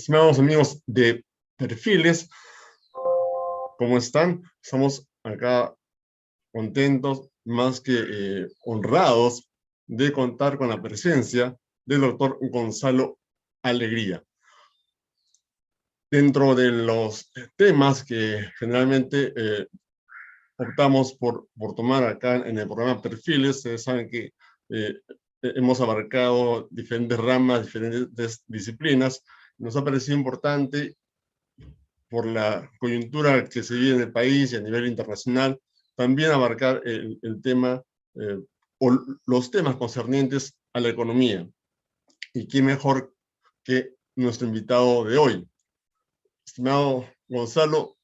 Estimados amigos de Perfiles, ¿cómo están? Estamos acá contentos, más que honrados, de contar con la presencia del doctor Gonzalo Alegría. Dentro de los temas que generalmente optamos por tomar acá en el programa Perfiles, ustedes saben que hemos abarcado diferentes ramas, diferentes disciplinas. Nos ha parecido importante, por la coyuntura que se vive en el país y a nivel internacional, también abarcar el tema o los temas concernientes a la economía. Y qué mejor que nuestro invitado de hoy. Estimado Gonzalo,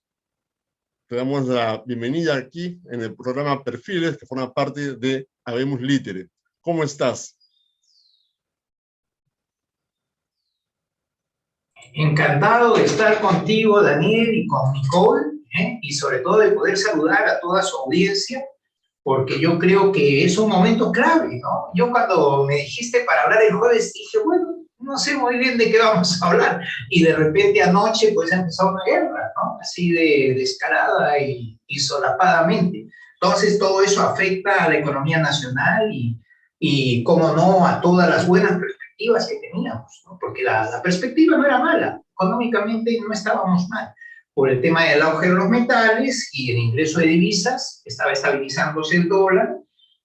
te damos la bienvenida aquí en el programa Perfiles, que forma parte de Habemus Litere. ¿Cómo estás? Encantado de estar contigo, Daniel, y con Nicole, y sobre todo de poder saludar a toda su audiencia, porque yo creo que es un momento clave, ¿no? Yo cuando me dijiste para hablar el jueves dije, bueno, no sé muy bien de qué vamos a hablar, y de repente anoche pues empezó una guerra, ¿no? Así de descarada y solapadamente. Entonces todo eso afecta a la economía nacional y cómo no, a todas las buenas perspectivas que teníamos, ¿no? Porque la perspectiva no era mala, económicamente no estábamos mal, por el tema del auge de los metales y el ingreso de divisas, estaba estabilizándose el dólar,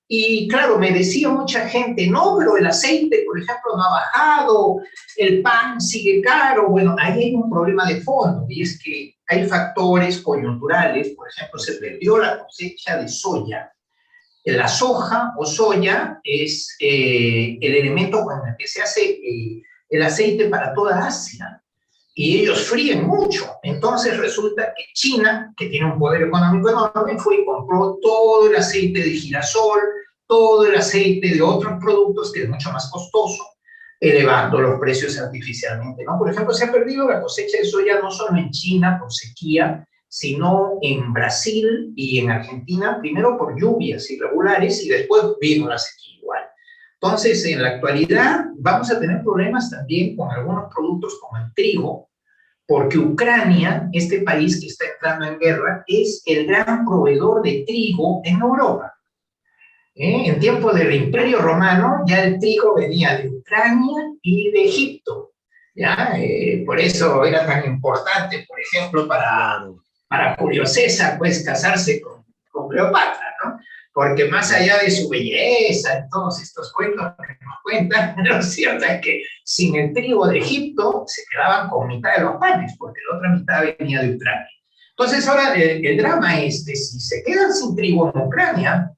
y claro, me decía mucha gente, no, pero el aceite, por ejemplo, no ha bajado, el pan sigue caro. Bueno, ahí hay un problema de fondo, y es que hay factores coyunturales. Por ejemplo, se perdió la cosecha de soya. La soja o soya es el elemento con el que se hace el aceite para toda Asia, y ellos fríen mucho. Entonces resulta que China, que tiene un poder económico enorme, fue y compró todo el aceite de girasol, todo el aceite de otros productos que es mucho más costoso, elevando los precios artificialmente, ¿no? Por ejemplo, se ha perdido la cosecha de soya no solo en China por sequía, sino en Brasil y en Argentina, primero por lluvias irregulares y después vino la sequía igual. Entonces, en la actualidad vamos a tener problemas también con algunos productos como el trigo, porque Ucrania, este país que está entrando en guerra, es el gran proveedor de trigo en Europa. En tiempo del Imperio Romano ya el trigo venía de Ucrania y de Egipto, ¿ya? Por eso era tan importante, por ejemplo, para Julio César, pues, casarse con Cleopatra, ¿no? Porque más allá de su belleza, en todos estos cuentos que nos cuentan, lo cierto es que sin el trigo de Egipto se quedaban con mitad de los panes, porque la otra mitad venía de Ucrania. Entonces ahora el drama es que si se quedan sin trigo en Ucrania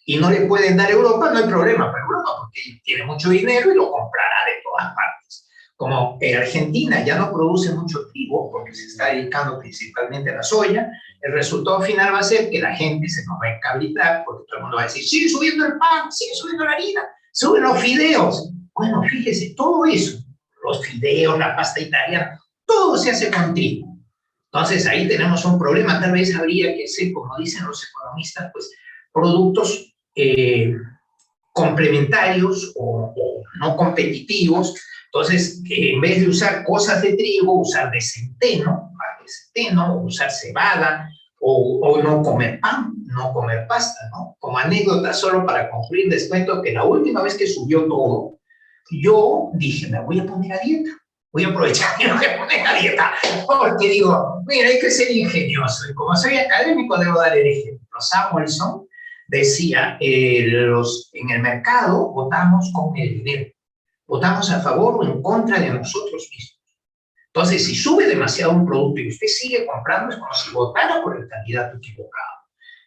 y no le pueden dar a Europa, no hay problema para Europa, porque tiene mucho dinero y lo comprará de todas partes. Como Argentina ya no produce mucho trigo, porque se está dedicando principalmente a la soya, el resultado final va a ser que la gente se nos va a encabritar, porque todo el mundo va a decir, sigue subiendo el pan, sigue subiendo la harina, suben los fideos. Bueno, fíjese, todo eso, los fideos, la pasta italiana, todo se hace con trigo. Entonces ahí tenemos un problema. Tal vez habría que hacer, como dicen los economistas, pues productos complementarios o no competitivos. Entonces, en vez de usar cosas de trigo, usar de centeno, usar cebada, o no comer pan, no comer pasta, ¿no? Como anécdota, solo para concluir, les cuento que la última vez que subió todo, yo dije, me voy a poner a dieta. Voy a aprovechar que me voy a poner a dieta, porque digo, mira, hay que ser ingenioso. Y como soy académico, debo dar el ejemplo. Samuelson decía, en el mercado votamos con el dinero. Votamos a favor o en contra de nosotros mismos. Entonces, si sube demasiado un producto y usted sigue comprando, es como si votara por el candidato equivocado.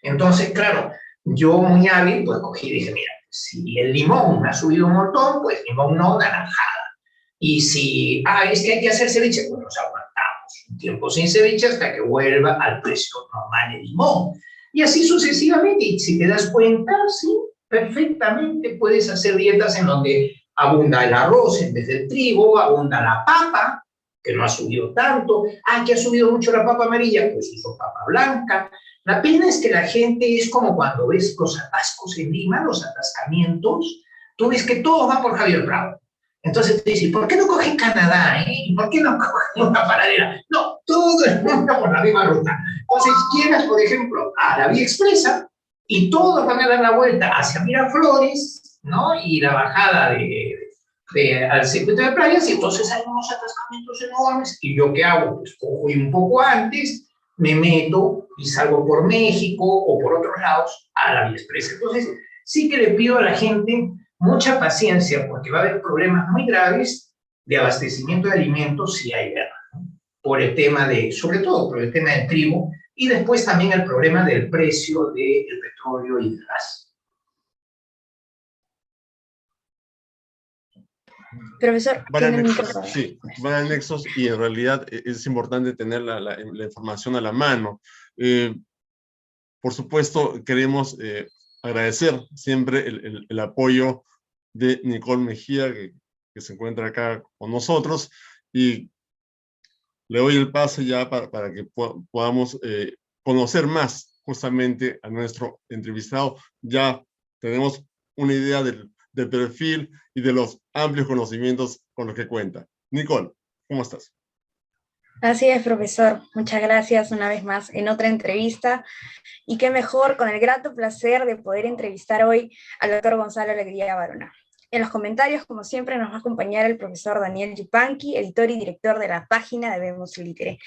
Entonces, claro, yo muy hábil, pues cogí y dije, mira, si el limón ha subido un montón, pues limón no, naranjada. Y si, es que hay que hacer ceviche, pues nos aguantamos un tiempo sin ceviche hasta que vuelva al precio normal el limón. Y así sucesivamente, y si te das cuenta, sí, perfectamente puedes hacer dietas en donde abunda el arroz en vez del trigo, abunda la papa, que no ha subido tanto, que ha subido mucho la papa amarilla, pues uso papa blanca. La pena es que la gente es como cuando ves los atascos en Lima, los atascamientos, tú ves que todo va por Javier Bravo. Entonces te dicen, ¿por qué no cogen Canadá? ¿Y por qué no cogen una paralela? No, todo el mundo por la misma ruta. Entonces llegas, por ejemplo, a la vía expresa y todos van a dar la vuelta hacia Miraflores, ¿no? Y la bajada al circuito de playas, y entonces hay unos atascamientos enormes. ¿Y yo qué hago? Pues cojo un poco antes, me meto y salgo por México o por otros lados a la vía expresa. Entonces, sí que le pido a la gente mucha paciencia, porque va a haber problemas muy graves de abastecimiento de alimentos si hay guerra, ¿no? Por el tema sobre todo por el tema del trigo, y después también el problema del precio del petróleo y del gas. Profesor, tiene el micrófono. Sí, van a nexos y en realidad es importante tener la información a la mano. Por supuesto, queremos agradecer siempre el apoyo de Nicole Mejía, que se encuentra acá con nosotros, y le doy el pase ya para que podamos conocer más justamente a nuestro entrevistado. Ya tenemos una idea del perfil y de los amplios conocimientos con los que cuenta. Nicole, ¿cómo estás? Así es, profesor. Muchas gracias una vez más en otra entrevista. Y qué mejor, con el grato placer de poder entrevistar hoy al doctor Gonzalo Alegría Barona. En los comentarios, como siempre, nos va a acompañar el profesor Daniel Yupanqui, editor y director de la página de Vemos Litere.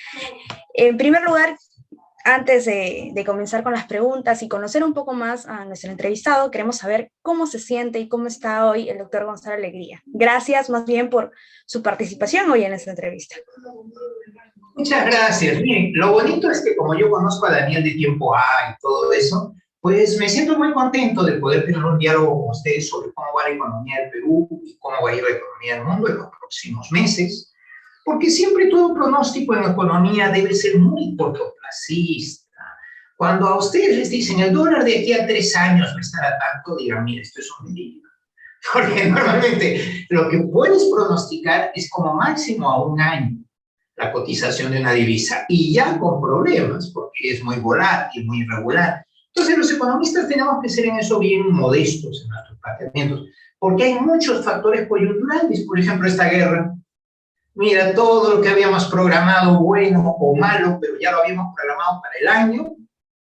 En primer lugar, antes de comenzar con las preguntas y conocer un poco más a nuestro entrevistado, queremos saber cómo se siente y cómo está hoy el doctor Gonzalo Alegría. Gracias más bien por su participación hoy en esta entrevista. Muchas gracias. Miren, lo bonito es que como yo conozco a Daniel de tiempo A y todo eso, pues me siento muy contento de poder tener un diálogo con ustedes sobre cómo va la economía del Perú y cómo va a ir la economía del mundo en los próximos meses, porque siempre todo pronóstico en economía debe ser muy cortoplacista. Cuando a ustedes les dicen el dólar de aquí a 3 años va a estar a tanto, digan, mira, esto es un delirio. Porque normalmente lo que puedes pronosticar es como máximo a 1 año la cotización de una divisa, y ya con problemas, porque es muy volátil, muy irregular. Entonces los economistas tenemos que ser en eso bien modestos en nuestros planteamientos, porque hay muchos factores coyunturales. Por ejemplo, esta guerra. Mira, todo lo que habíamos programado, bueno o malo, pero ya lo habíamos programado para el año,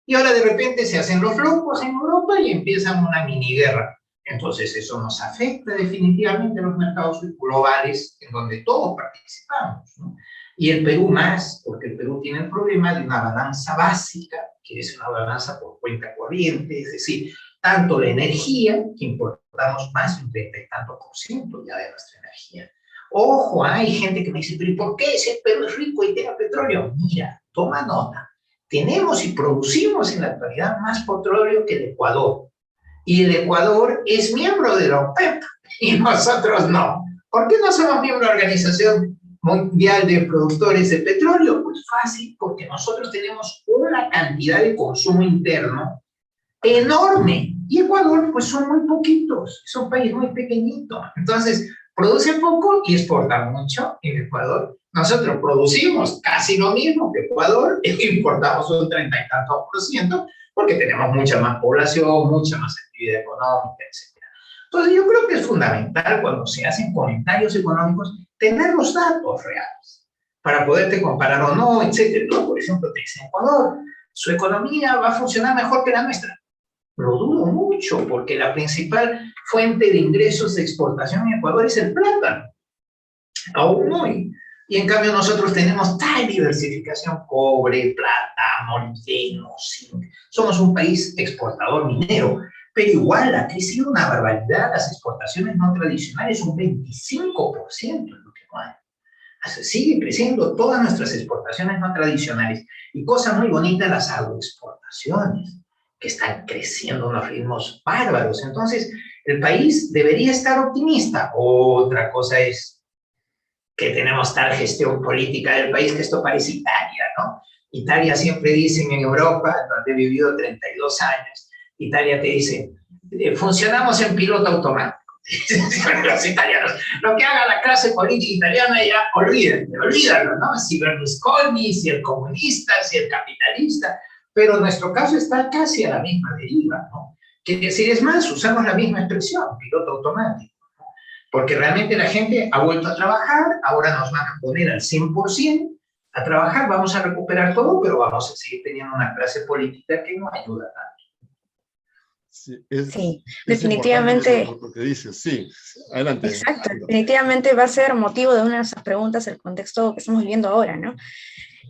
y ahora de repente se hacen los locos en Europa y empiezan una mini guerra. Entonces eso nos afecta definitivamente a los mercados globales en donde todos participamos, ¿no? Y el Perú más, porque el Perú tiene el problema de una balanza básica, que es una balanza por cuenta corriente, es decir, tanto la energía, que importamos más de un 30 y tanto % ya de nuestra energía. Ojo, hay gente que me dice, pero ¿por qué si el Perú es rico y tiene petróleo? Mira, toma nota, tenemos y producimos en la actualidad más petróleo que el Ecuador. Y el Ecuador es miembro de la OPEP y nosotros no. ¿Por qué no somos miembros de la Organización Mundial de Productores de Petróleo? Pues fácil, porque nosotros tenemos una cantidad de consumo interno enorme. Y Ecuador, pues son muy poquitos, es un país muy pequeñito. Entonces, produce poco y exporta mucho en Ecuador. Nosotros producimos casi lo mismo que Ecuador e importamos un 30 y tantos %, porque tenemos mucha más población, mucha más actividad económica, etc. Entonces, yo creo que es fundamental cuando se hacen comentarios económicos tener los datos reales para poderte comparar o no, etc. ¿No? Por ejemplo, te dice Ecuador, su economía va a funcionar mejor que la nuestra. Lo dudo mucho, porque la principal fuente de ingresos de exportación en Ecuador es el plátano, aún hoy. Y en cambio nosotros tenemos tal diversificación: cobre, plata, molibdeno, zinc. Somos un país exportador minero, pero igual ha crecido una barbaridad las exportaciones no tradicionales, un 25% es lo que no hay. Sigue creciendo todas nuestras exportaciones no tradicionales. Y cosa muy bonita, las agroexportaciones, que están creciendo a unos ritmos bárbaros. Entonces, el país debería estar optimista. Otra cosa es que tenemos tal gestión política del país que esto parece Italia, ¿no? Italia siempre dicen en Europa, donde he vivido 32 años, Italia te dice, funcionamos en piloto automático. Los italianos, lo que haga la clase política italiana ya olvídalo, ¿no? Si Berlusconi, si el comunista, si el capitalista, pero nuestro caso está casi a la misma deriva, ¿no? Quiere decir, es más, usamos la misma expresión, piloto automático. porque realmente la gente ha vuelto a trabajar, ahora nos van a poner al 100% a trabajar, vamos a recuperar todo, pero vamos a seguir teniendo una clase política que no ayuda tanto. Sí, Sí, es importante definitivamente. lo que dices, sí. Adelante. Exacto, definitivamente va a ser motivo de una de nuestras preguntas el contexto que estamos viviendo ahora, ¿no?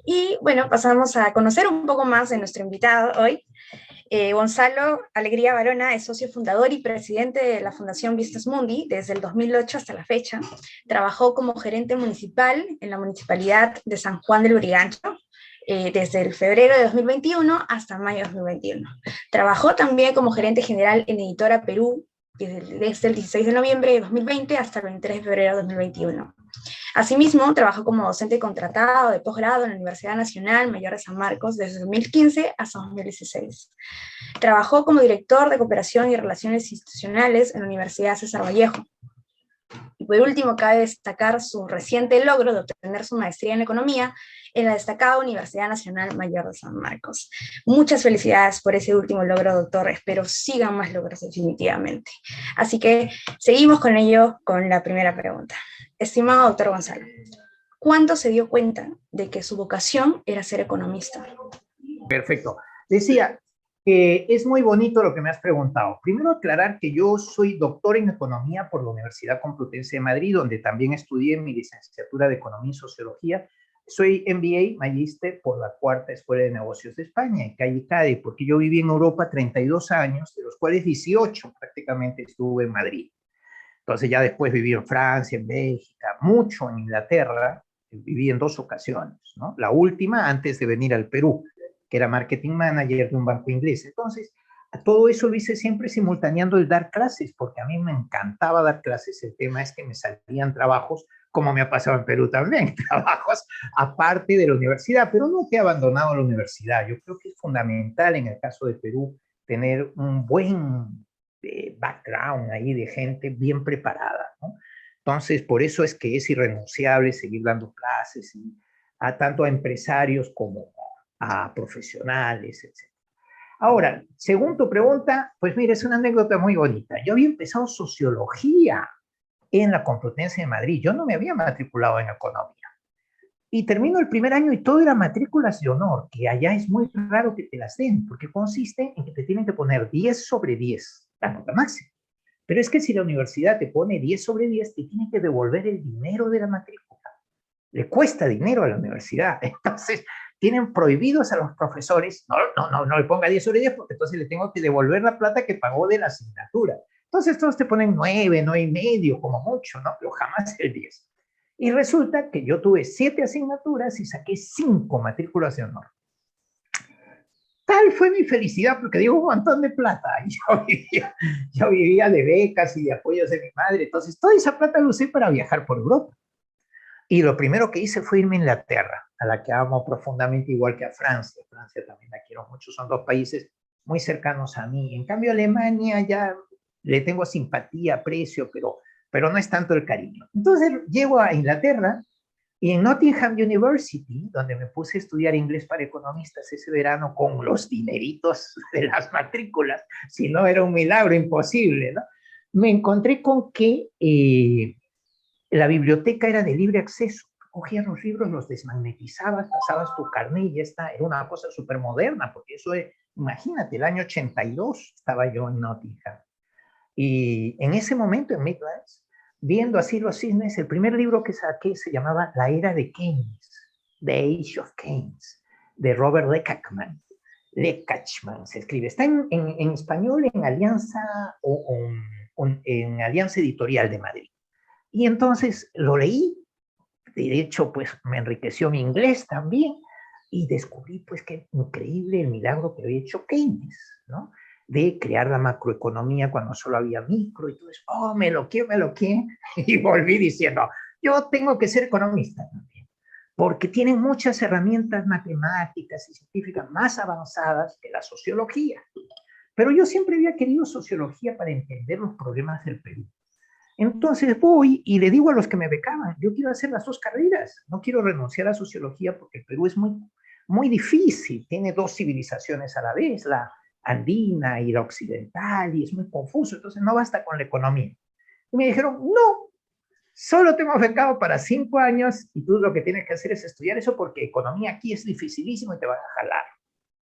Y bueno, pasamos a conocer un poco más de nuestro invitado hoy. Gonzalo Alegría Varona es socio fundador y presidente de la Fundación Vistas Mundi desde el 2008 hasta la fecha. Trabajó como gerente municipal en la Municipalidad de San Juan del Lurigancho desde el febrero de 2021 hasta mayo de 2021. Trabajó también como gerente general en Editora Perú desde el 16 de noviembre de 2020 hasta el 23 de febrero de 2021. Asimismo, trabajó como docente contratado de posgrado en la Universidad Nacional Mayor de San Marcos desde 2015 hasta 2016. Trabajó como director de Cooperación y Relaciones Institucionales en la Universidad César Vallejo. Y por último, cabe destacar su reciente logro de obtener su maestría en Economía en la destacada Universidad Nacional Mayor de San Marcos. Muchas felicidades por ese último logro, doctor. Espero sigan más logros definitivamente. Así que seguimos con ello con la primera pregunta. Estimado doctor Gonzalo, ¿cuándo se dio cuenta de que su vocación era ser economista? Perfecto. Decía que es muy bonito lo que me has preguntado. Primero aclarar que yo soy doctor en economía por la Universidad Complutense de Madrid, donde también estudié mi licenciatura de Economía y Sociología. Soy MBA, magíster por la Cuarta Escuela de Negocios de España, en Calle Cádiz, porque yo viví en Europa 32 años, de los cuales 18 prácticamente estuve en Madrid. Entonces ya después viví en Francia, en Bélgica, mucho en Inglaterra, viví en 2 ocasiones, ¿no? La última antes de venir al Perú, que era marketing manager de un banco inglés. Entonces, a todo eso lo hice siempre simultaneando el dar clases, porque a mí me encantaba dar clases. El tema es que me salían trabajos, como me ha pasado en Perú también, trabajos aparte de la universidad, pero no he abandonado la universidad. Yo creo que es fundamental en el caso de Perú tener un buen background ahí de gente bien preparada, ¿no? Entonces, por eso es que es irrenunciable seguir dando clases y tanto a empresarios como a profesionales, etc. Ahora, según tu pregunta, pues mira, es una anécdota muy bonita. Yo había empezado sociología en la Complutense de Madrid. Yo no me había matriculado en economía. Y termino el primer año y todo era matrículas de honor, que allá es muy raro que te las den, porque consiste en que te tienen que poner 10 sobre 10, la nota máxima. Pero es que si la universidad te pone 10 sobre 10, te tiene que devolver el dinero de la matrícula. Le cuesta dinero a la universidad. Entonces, tienen prohibidos a los profesores, no le ponga 10 sobre 10, porque entonces le tengo que devolver la plata que pagó de la asignatura. Entonces, todos te ponen 9, 9,5, como mucho, ¿no? Pero jamás el 10. Y resulta que yo tuve 7 asignaturas y saqué 5 matrículas de honor. Tal fue mi felicidad, porque digo un montón de plata. Yo vivía de becas y de apoyos de mi madre. Entonces, toda esa plata la usé para viajar por Europa. Y lo primero que hice fue irme a Inglaterra, a la que amo profundamente, igual que a Francia. Francia también la quiero mucho, son 2 países muy cercanos a mí. En cambio, Alemania ya le tengo simpatía, aprecio, pero no es tanto el cariño. Entonces llego a Inglaterra y en Nottingham University, donde me puse a estudiar inglés para economistas ese verano con los dineritos de las matrículas, si no era un milagro imposible, ¿no? Me encontré con que la biblioteca era de libre acceso. Cogías los libros, los desmagnetizabas, pasabas tu carnet y ya está. Era una cosa súper moderna, porque eso es, imagínate, el año 82 estaba yo en Nottingham. Y en ese momento en Midlands, viendo así los cisnes, el primer libro que saqué se llamaba La Era de Keynes, The Age of Keynes, de Robert Lekachman se escribe. Está en español en Alianza, en Alianza Editorial de Madrid. Y entonces lo leí, de hecho, pues me enriqueció mi inglés también, y descubrí pues que increíble el milagro que había hecho Keynes, ¿no? De crear la macroeconomía cuando solo había micro, y todo eso, me lo quiero, y volví diciendo, yo tengo que ser economista también, porque tienen muchas herramientas matemáticas y científicas más avanzadas que la sociología. Pero yo siempre había querido sociología para entender los problemas del Perú. Entonces voy y le digo a los que me becaban, yo quiero hacer las 2 carreras, no quiero renunciar a sociología porque el Perú es muy, muy difícil, tiene 2 civilizaciones a la vez, la andina y la occidental, y es muy confuso, entonces no basta con la economía. Y me dijeron, no, Solo te hemos becado para 5 años y tú lo que tienes que hacer es estudiar eso porque economía aquí es dificilísimo y te van a jalar,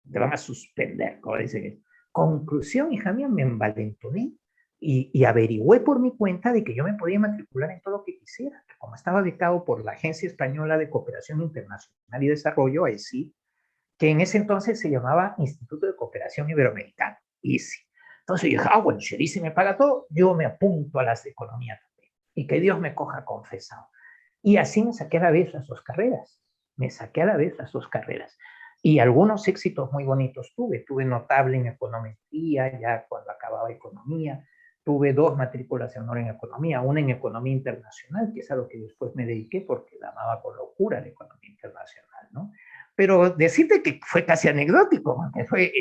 te van a suspender, como dicen. Conclusión, hija mía, me envalentoné y averigüé por mi cuenta de que yo me podía matricular en todo lo que quisiera. Como estaba becado por la Agencia Española de Cooperación Internacional y Desarrollo, AECI, que en ese entonces se llamaba Instituto de Cooperación Iberoamericana, ICI. Entonces yo dije, bueno, si el ICI me paga todo, yo me apunto a las de economía también. Y que Dios me coja confesado. Y así me saqué a la vez las 2 carreras. Me saqué a la vez las 2 carreras. Y algunos éxitos muy bonitos tuve. Tuve notable en econometría, ya cuando acababa economía. Tuve 2 matrículas de honor en economía, una en economía internacional, que es a lo que después me dediqué porque la amaba con locura la economía internacional, ¿no? Pero decirte que fue casi anecdótico, porque fue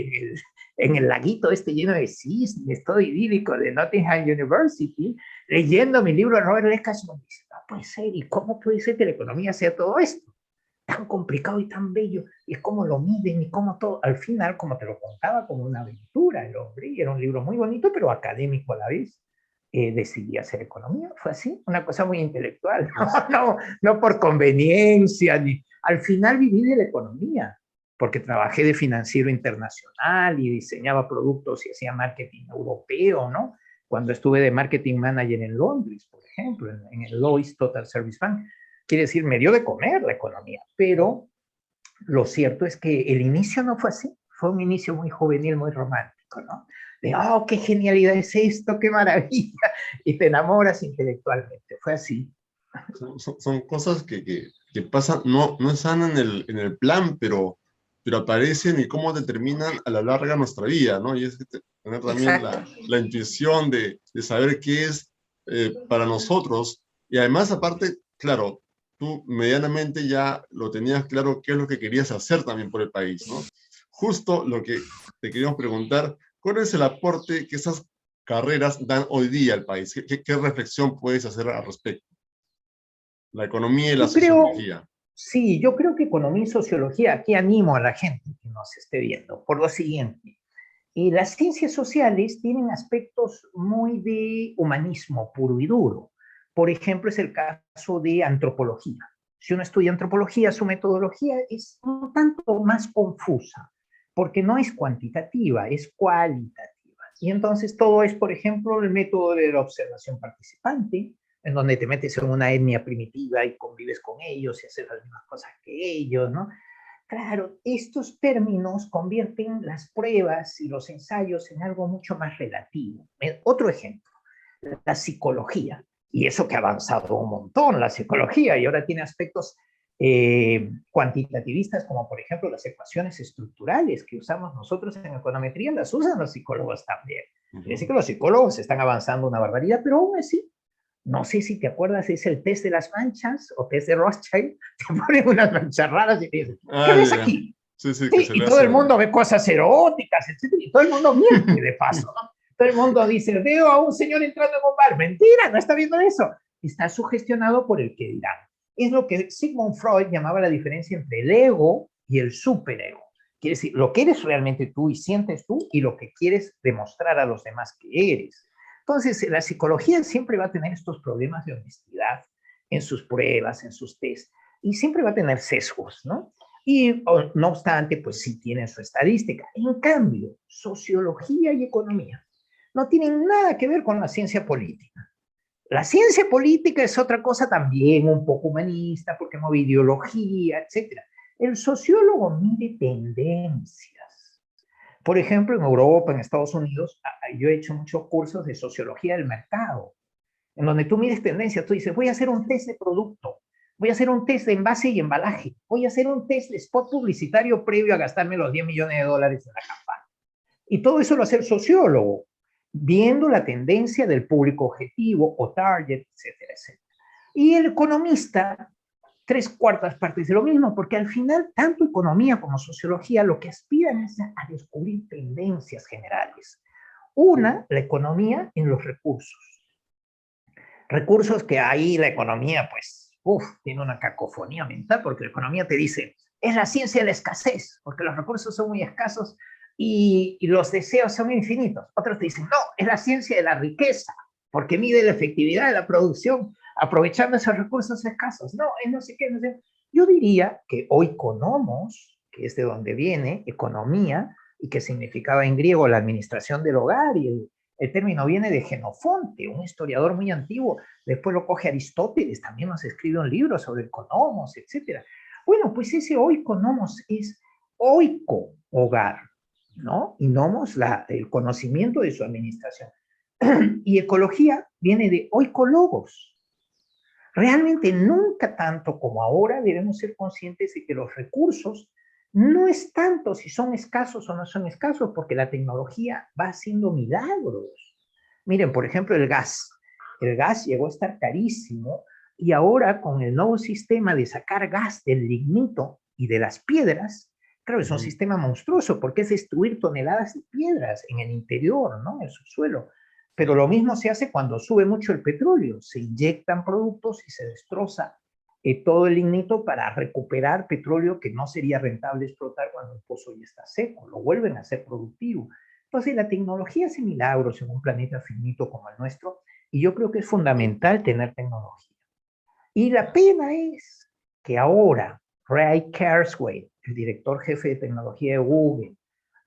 en el laguito este lleno de cisnes, todo idílico de Nottingham University, leyendo mi libro de Robert Lecas, me dice, no puede ser, ¿y cómo puede ser que la economía sea todo esto? Tan complicado y tan bello, y cómo lo miden y cómo todo, al final, como te lo contaba, como una aventura, el hombre, era un libro muy bonito, pero académico a la vez. Decidí hacer economía, fue así, una cosa muy intelectual, no por conveniencia, ni al final viví de la economía, porque trabajé de financiero internacional y diseñaba productos y hacía marketing europeo, ¿no? Cuando estuve de marketing manager en Londres, por ejemplo, en el Lloyds Total Service Bank, quiere decir, me dio de comer la economía, pero lo cierto es que el inicio no fue así, fue un inicio muy juvenil, muy romántico, ¿no? De, oh, qué genialidad es esto, qué maravilla, y te enamoras intelectualmente, fue así. Son cosas que pasan, no están en el plan, pero aparecen y cómo determinan a la larga nuestra vida, ¿no? Y es que tener también la intuición de saber qué es para nosotros. Y además, aparte, claro, tú medianamente ya lo tenías claro qué es lo que querías hacer también por el país, ¿no? Justo lo que te queríamos preguntar, ¿cuál es el aporte que esas carreras dan hoy día al país? ¿Qué reflexión puedes hacer al respecto? La economía y la sociología. Sí, yo creo que economía y sociología, aquí animo a la gente que nos esté viendo, por lo siguiente. Las ciencias sociales tienen aspectos muy de humanismo puro y duro. Por ejemplo, es el caso de antropología. Si uno estudia antropología, su metodología es un tanto más confusa, porque no es cuantitativa, es cualitativa. Y entonces todo es, por ejemplo, el método de la observación participante, en donde te metes en una etnia primitiva y convives con ellos y haces las mismas cosas que ellos, ¿no? Claro, estos términos convierten las pruebas y los ensayos en algo mucho más relativo. Otro ejemplo, la psicología, y eso que ha avanzado un montón la psicología y ahora tiene aspectos cuantitativistas como por ejemplo las ecuaciones estructurales que usamos nosotros en econometría, las usan los psicólogos también. Es decir, que los psicólogos están avanzando una barbaridad, pero aún así no sé si te acuerdas, es el test de las manchas o test de Rothschild. Te ponen unas manchas raras y te dicen, ¿qué ves aquí? Sí, sí, y todo el mundo ve cosas eróticas, etc. Y todo el mundo miente de paso, ¿no? Todo el mundo dice, veo a un señor entrando en un bar. Mentira, no está viendo eso. Está sugestionado por el que dirán. Es lo que Sigmund Freud llamaba la diferencia entre el ego y el superego. Quiere decir, lo que eres realmente tú y sientes tú y lo que quieres demostrar a los demás que eres. Entonces, la psicología siempre va a tener estos problemas de honestidad en sus pruebas, en sus tests, y siempre va a tener sesgos, ¿no? Y no obstante, pues sí tienen su estadística. En cambio, sociología y economía no tienen nada que ver con la ciencia política. La ciencia política es otra cosa también un poco humanista, porque mueve ideología, etc. El sociólogo mide tendencias. Por ejemplo, en Europa, en Estados Unidos, yo he hecho muchos cursos de sociología del mercado, en donde tú mides tendencias, tú dices, voy a hacer un test de producto, voy a hacer un test de envase y embalaje, voy a hacer un test de spot publicitario previo a gastarme los $10 millones en la campaña. Y todo eso lo hace el sociólogo, viendo la tendencia del público objetivo o target, etcétera, etcétera. Y el economista, 3/4 partes de lo mismo, porque al final, tanto economía como sociología lo que aspiran es a descubrir tendencias generales. Una, la economía en los recursos. Recursos que ahí la economía, pues, tiene una cacofonía mental, porque la economía te dice, es la ciencia de la escasez, porque los recursos son muy escasos y los deseos son infinitos. Otros te dicen, no, es la ciencia de la riqueza, porque mide la efectividad de la producción. aprovechando esos recursos escasos. No, es no sé qué, no sé. Yo diría que oikonomos, que es de donde viene, economía, y que significaba en griego la administración del hogar, y el término viene de Genofonte, un historiador muy antiguo, después lo coge Aristóteles, también nos escribe un libro sobre economos, etc. Bueno, pues ese oikonomos es oiko, hogar, ¿no? Y nomos, el conocimiento de su administración. Y ecología viene de oikologos. Realmente nunca tanto como ahora debemos ser conscientes de que los recursos no es tanto si son escasos o no son escasos, porque la tecnología va haciendo milagros. Miren, por ejemplo, el gas. El gas llegó a estar carísimo y ahora con el nuevo sistema de sacar gas del lignito y de las piedras, claro, es un sistema monstruoso porque es destruir toneladas de piedras en el interior, ¿no? En el subsuelo. Pero lo mismo se hace cuando sube mucho el petróleo. Se inyectan productos y se destroza todo el lignito para recuperar petróleo que no sería rentable explotar cuando el pozo ya está seco. Lo vuelven a hacer productivo. Entonces, la tecnología hace milagros en un planeta finito como el nuestro, y yo creo que es fundamental tener tecnología. Y la pena es que ahora Ray Kurzweil, el director jefe de tecnología de Google,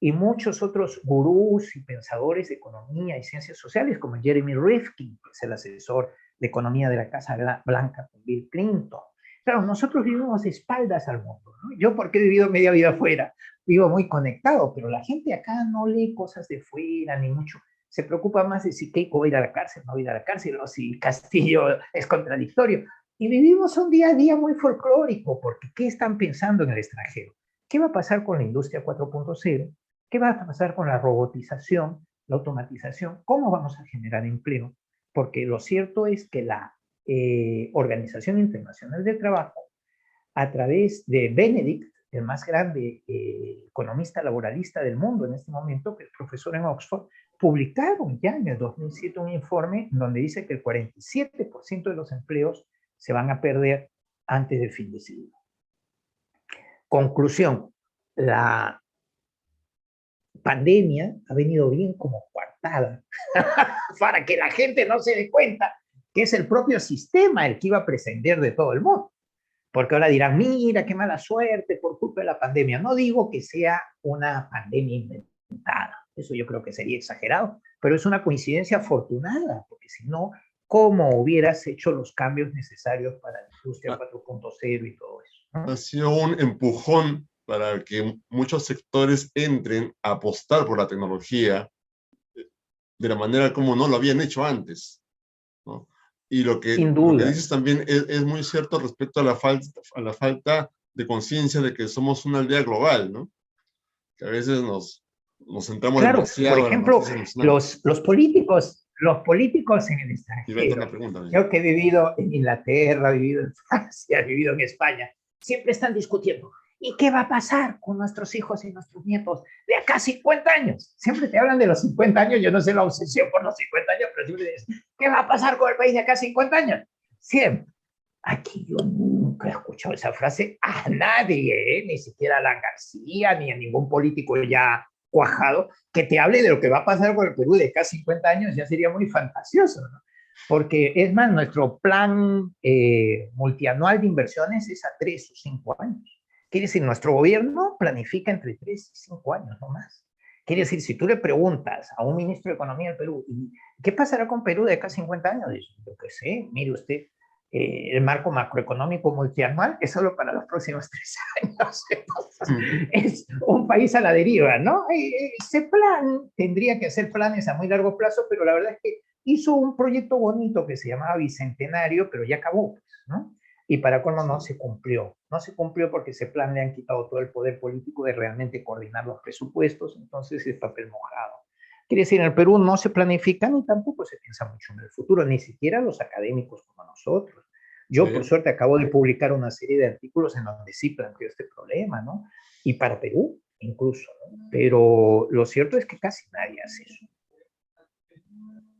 y muchos otros gurús y pensadores de economía y ciencias sociales, como Jeremy Rifkin, que es el asesor de economía de la Casa Blanca con Bill Clinton. Claro, nosotros vivimos de espaldas al mundo, ¿no? Yo, porque he vivido media vida afuera, vivo muy conectado, pero la gente acá no lee cosas de fuera, ni mucho. Se preocupa más de si Keiko va a ir a la cárcel, no va a ir a la cárcel, o si Castillo es contradictorio. Y vivimos un día a día muy folclórico, porque ¿qué están pensando en el extranjero? ¿Qué va a pasar con la industria 4.0? ¿Qué va a pasar con la robotización, la automatización? ¿Cómo vamos a generar empleo? Porque lo cierto es que la Organización Internacional del Trabajo, a través de Benedict, el más grande economista laboralista del mundo en este momento, que es profesor en Oxford, publicaron ya en el 2007 un informe donde dice que el 47% de los empleos se van a perder antes del fin de siglo. Conclusión, la pandemia ha venido bien como coartada para que la gente no se dé cuenta que es el propio sistema el que iba a prescindir de todo el mundo. Porque ahora dirán, mira, qué mala suerte por culpa de la pandemia. No digo que sea una pandemia inventada, eso yo creo que sería exagerado, pero es una coincidencia afortunada, porque si no, ¿cómo hubieras hecho los cambios necesarios para la industria 4.0 y todo eso, ¿no? Ha sido un empujón para que muchos sectores entren a apostar por la tecnología de la manera como no lo habían hecho antes, ¿no? Y lo que dices también es muy cierto respecto a la falta de conciencia de que somos una aldea global, ¿no? Que a veces nos centramos demasiado. Por ejemplo, los políticos en el extranjero, yo que he vivido en Inglaterra, he vivido en Francia, he vivido en España, siempre están discutiendo, ¿y qué va a pasar con nuestros hijos y nuestros nietos de acá a 50 años? Siempre te hablan de los 50 años, yo no sé la obsesión por los 50 años, pero siempre dicen, ¿qué va a pasar con el país de acá a 50 años? Siempre. Aquí yo nunca he escuchado esa frase a nadie, ni siquiera a Alan García, ni a ningún político ya cuajado, que te hable de lo que va a pasar con el Perú de acá a 50 años, ya sería muy fantasioso, ¿no? Porque es más, nuestro plan multianual de inversiones es a 3 o 5 años. Quiere decir, nuestro gobierno planifica entre 3 y 5 años, no más. Quiere decir, si tú le preguntas a un ministro de Economía del Perú, ¿qué pasará con Perú de acá a 50 años? Dice, yo qué sé, mire usted, el marco macroeconómico multianual es solo para los próximos 3 años. Entonces, es un país a la deriva, ¿no? Ese plan tendría que hacer planes a muy largo plazo, pero la verdad es que hizo un proyecto bonito que se llamaba Bicentenario, pero ya acabó, ¿no? Y para colmo no se cumplió. No se cumplió porque ese plan le han quitado todo el poder político de realmente coordinar los presupuestos, entonces es papel mojado. Quiere decir, en el Perú no se planifica ni tampoco se piensa mucho en el futuro, ni siquiera los académicos como nosotros. Yo, por suerte, acabo de publicar una serie de artículos en donde sí planteo este problema, ¿no? Y para Perú, incluso, ¿no? Pero lo cierto es que casi nadie hace eso.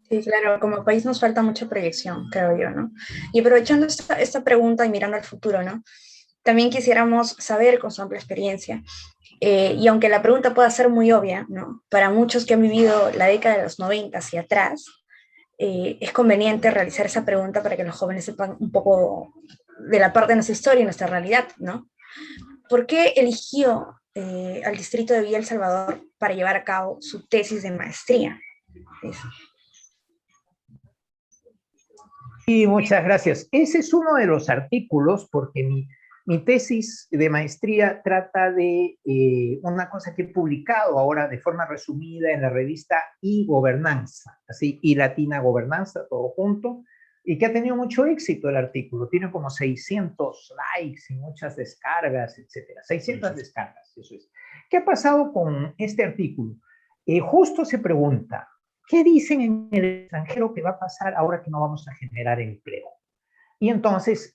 Sí, claro, como país nos falta mucha proyección, creo yo, ¿no? Y aprovechando esta pregunta y mirando al futuro, ¿no? También quisiéramos saber, con su amplia experiencia, y aunque la pregunta pueda ser muy obvia, ¿no? Para muchos que han vivido la década de los 90 hacia atrás, es conveniente realizar esa pregunta para que los jóvenes sepan un poco de la parte de nuestra historia y nuestra realidad, ¿no? ¿Por qué eligió al distrito de Villa El Salvador para llevar a cabo su tesis de maestría? Sí, muchas gracias. Ese es uno de los artículos, porque mi tesis de maestría trata de una cosa que he publicado ahora de forma resumida en la revista iGobernanza, así, y Latina Gobernanza, todo junto, y que ha tenido mucho éxito el artículo. Tiene como 600 likes y muchas descargas, etcétera. 600 descargas, eso es. ¿Qué ha pasado con este artículo? Justo se pregunta, ¿qué dicen en el extranjero que va a pasar ahora que no vamos a generar empleo? Y entonces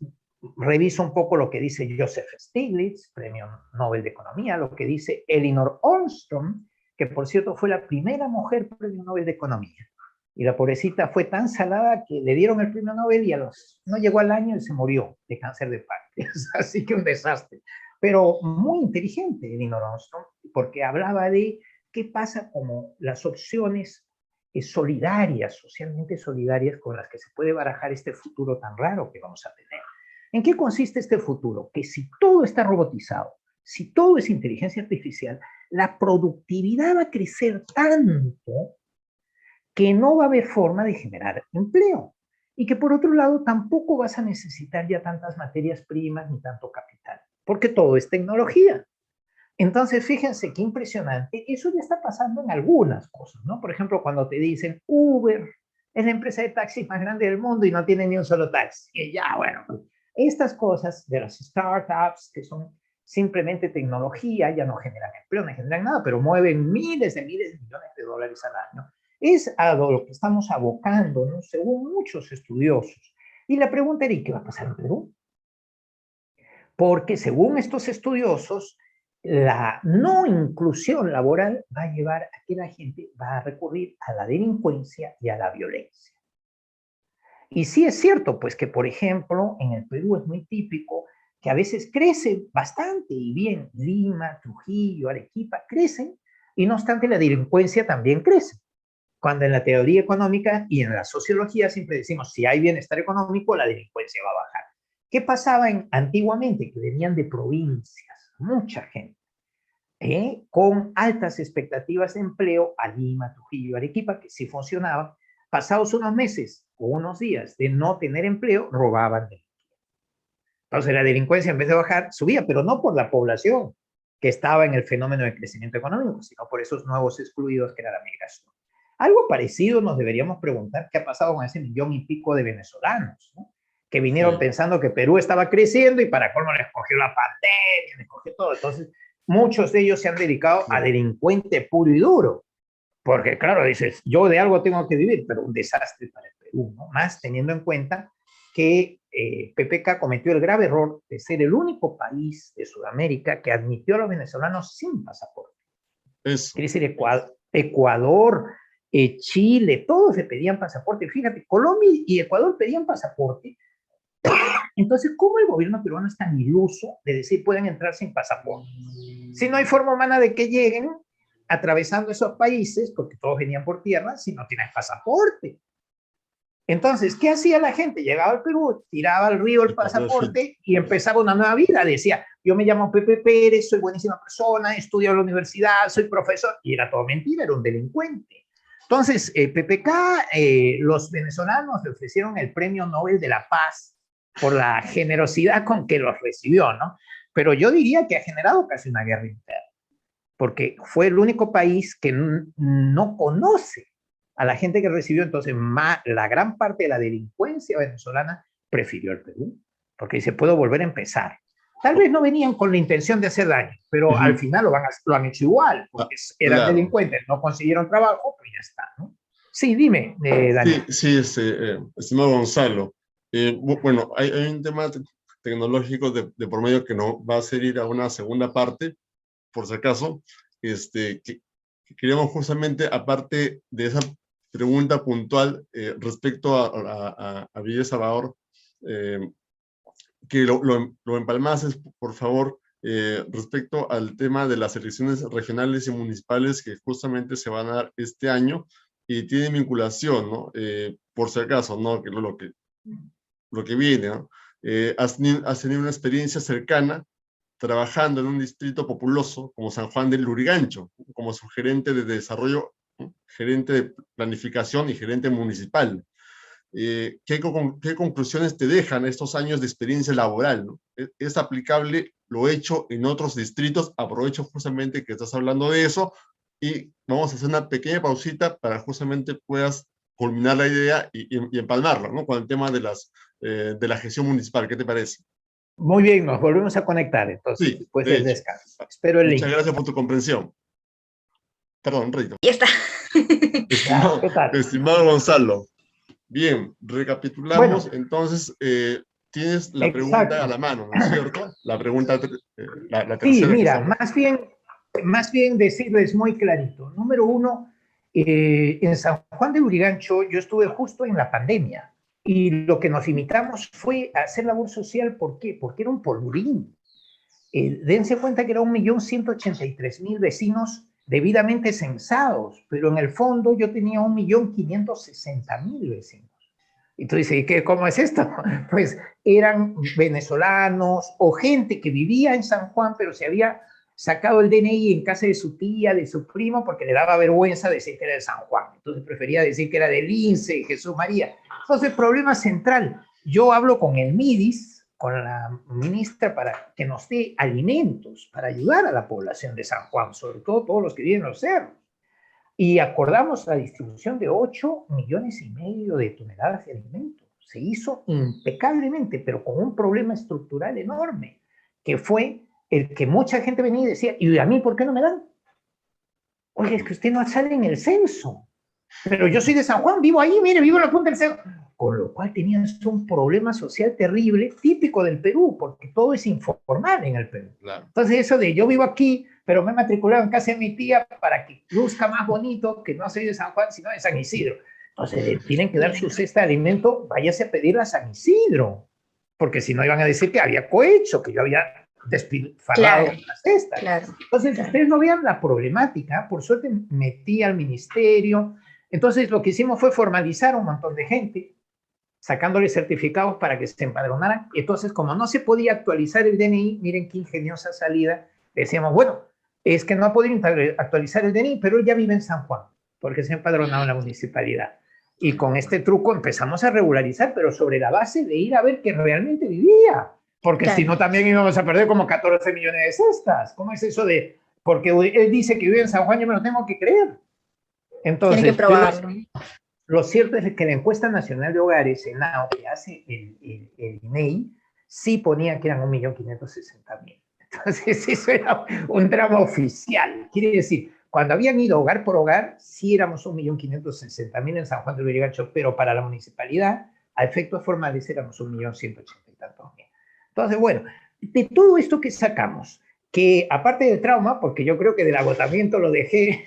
reviso un poco lo que dice Joseph Stiglitz, premio Nobel de Economía, lo que dice Elinor Ostrom, que por cierto fue la primera mujer premio Nobel de Economía. Y la pobrecita fue tan salada que le dieron el premio Nobel y no llegó al año y se murió de cáncer de páncreas. Así que un desastre. Pero muy inteligente Elinor Ostrom, porque hablaba de qué pasa como las opciones solidarias, socialmente solidarias, con las que se puede barajar este futuro tan raro que vamos a tener. ¿En qué consiste este futuro? Que si todo está robotizado, si todo es inteligencia artificial, la productividad va a crecer tanto que no va a haber forma de generar empleo. Y que por otro lado tampoco vas a necesitar ya tantas materias primas ni tanto capital, porque todo es tecnología. Entonces, fíjense qué impresionante. Eso ya está pasando en algunas cosas, ¿no? Por ejemplo, cuando te dicen Uber es la empresa de taxis más grande del mundo y no tiene ni un solo taxi. Y ya, bueno, estas cosas de las startups que son simplemente tecnología, ya no generan empleo, no generan nada, pero mueven miles de millones de dólares al año. Es a lo que estamos abocando, ¿no? Según muchos estudiosos. Y la pregunta era, ¿y qué va a pasar en Perú? Porque según estos estudiosos, la no inclusión laboral va a llevar a que la gente va a recurrir a la delincuencia y a la violencia. Y sí es cierto, pues que por ejemplo, en el Perú es muy típico que a veces crece bastante y bien, Lima, Trujillo, Arequipa, crecen, y no obstante la delincuencia también crece. Cuando en la teoría económica y en la sociología siempre decimos, si hay bienestar económico, la delincuencia va a bajar. ¿Qué pasaba antiguamente? Que venían de provincias, mucha gente, con altas expectativas de empleo a Lima, Trujillo, Arequipa, que sí funcionaban. Pasados unos meses o unos días de no tener empleo, robaban. Entonces la delincuencia en vez de bajar, subía, pero no por la población que estaba en el fenómeno de crecimiento económico, sino por esos nuevos excluidos que era la migración. Algo parecido nos deberíamos preguntar qué ha pasado con ese 1,000,000 y pico de venezolanos, ¿no? Que vinieron pensando que Perú estaba creciendo y para colmo les cogió la pandemia, les cogió todo. Entonces, muchos de ellos se han dedicado a delincuente puro y duro. Porque, claro, dices, yo de algo tengo que vivir, pero un desastre para el Perú, ¿no? Más teniendo en cuenta que PPK cometió el grave error de ser el único país de Sudamérica que admitió a los venezolanos sin pasaporte. Quiere decir, Ecuador, Chile, todos le pedían pasaporte. Fíjate, Colombia y Ecuador pedían pasaporte. Entonces, ¿cómo el gobierno peruano es tan iluso de decir pueden entrar sin pasaporte? Si no hay forma humana de que lleguen atravesando esos países, porque todos venían por tierra, si no tienes pasaporte. Entonces, ¿qué hacía la gente? Llegaba al Perú, tiraba al río el pasaporte y empezaba una nueva vida. Decía, yo me llamo Pepe Pérez, soy buenísima persona, estudio en la universidad, soy profesor. Y era todo mentira, era un delincuente. Entonces, PPK, los venezolanos le ofrecieron el Premio Nobel de la Paz por la generosidad con que los recibió, ¿no? Pero yo diría que ha generado casi una guerra interna, porque fue el único país que no conoce a la gente que recibió. Entonces la gran parte de la delincuencia venezolana prefirió el Perú, porque dice, puedo volver a empezar. Tal vez no venían con la intención de hacer daño, pero al final lo han hecho igual, porque eran delincuentes, no consiguieron trabajo, pues ya está, ¿no? Sí, dime, Daniel. Sí, estimado Gonzalo. Bueno, hay un tema tecnológico de por medio que no va a hacer ir a una segunda parte, por si acaso, que queríamos justamente, aparte de esa pregunta puntual respecto a Villa El Salvador, que lo empalmases, por favor, respecto al tema de las elecciones regionales y municipales que justamente se van a dar este año, y tienen vinculación, ¿no? Por si acaso, ¿no? Que lo que viene, ¿no? Has tenido una experiencia cercana trabajando en un distrito populoso como San Juan del Lurigancho, como su gerente de desarrollo, ¿no? Gerente de planificación y gerente municipal. ¿Qué conclusiones te dejan estos años de experiencia laboral, ¿no? ¿Es aplicable lo hecho en otros distritos? Aprovecho justamente que estás hablando de eso y vamos a hacer una pequeña pausita para justamente puedas culminar la idea y empalmarla, ¿no? Con el tema de la gestión municipal. ¿Qué te parece? Muy bien, nos volvemos a conectar entonces Sí, después de del hecho. descanso. Espero el Muchas link. gracias por tu comprensión. Perdón, Rito. Ya está. Claro, ¿qué tal? Estimado Gonzalo, bien, Bueno, recapitulamos, entonces tienes la pregunta a exacto. la mano, ¿no es cierto? La pregunta, la Sí, tercera que mira, estamos. más bien decirles muy clarito. Número uno, en San Juan de Urigancho yo estuve justo en la pandemia y lo que nos limitamos fue a hacer labor social. ¿Por qué? Porque era un polvorín. Dense cuenta que era 1.183.000 vecinos debidamente censados, pero en el fondo yo tenía 1.560.000 vecinos. Entonces, ¿cómo es esto? Pues eran venezolanos o gente que vivía en San Juan, pero se había sacado el DNI en casa de su tía, de su primo, porque le daba vergüenza decir que era de San Juan. Entonces prefería decir que era del INSE, Jesús María. Entonces, problema central. Yo hablo con el MIDIS, con la ministra, para que nos dé alimentos para ayudar a la población de San Juan, sobre todo todos los que viven en los cerros. Y acordamos la distribución de 8,5 millones de toneladas de alimentos. Se hizo impecablemente, pero con un problema estructural enorme, que fue el que mucha gente venía y decía, ¿y a mí por qué no me dan? Oye, es que usted no sale en el censo. Pero yo soy de San Juan, vivo ahí, mire, vivo en la punta del cerro. Con lo cual tenías un problema social terrible, típico del Perú, porque todo es informal en el Perú. Claro. Entonces eso de yo vivo aquí, pero me he matriculado en casa de mi tía para que luzca más bonito, que no soy de San Juan, sino de San Isidro. Entonces le tienen que dar su cesta de alimento, váyase a pedirla a San Isidro, porque si no iban a decir que había cohecho, que yo había despilfarrado la cesta. Claro. Entonces ustedes no vean la problemática. Por suerte metí al ministerio. Entonces lo que hicimos fue formalizar a un montón de gente, sacándole certificados para que se empadronaran. Entonces, como no se podía actualizar el DNI, miren qué ingeniosa salida, decíamos, bueno, es que no ha podido actualizar el DNI, pero él ya vive en San Juan, porque se ha empadronado en la municipalidad. Y con este truco empezamos a regularizar, pero sobre la base de ir a ver que realmente vivía, porque Claro. si no también íbamos a perder como 14 millones de cestas. ¿Cómo es eso de, porque él dice que vive en San Juan, yo me lo tengo que creer? Entonces, Tiene que probarlo. lo cierto es que la encuesta nacional de hogares, ENAO, que hace el INEI, sí ponía que eran 1.560.000. Entonces, eso era un drama oficial. Quiere decir, cuando habían ido hogar por hogar, sí éramos 1.560.000 en San Juan de Lurigancho, pero para la municipalidad, a efectos formales, éramos 1.180.000 y tantos. Entonces, bueno, de todo esto que sacamos, que aparte del trauma, porque yo creo que del agotamiento lo dejé,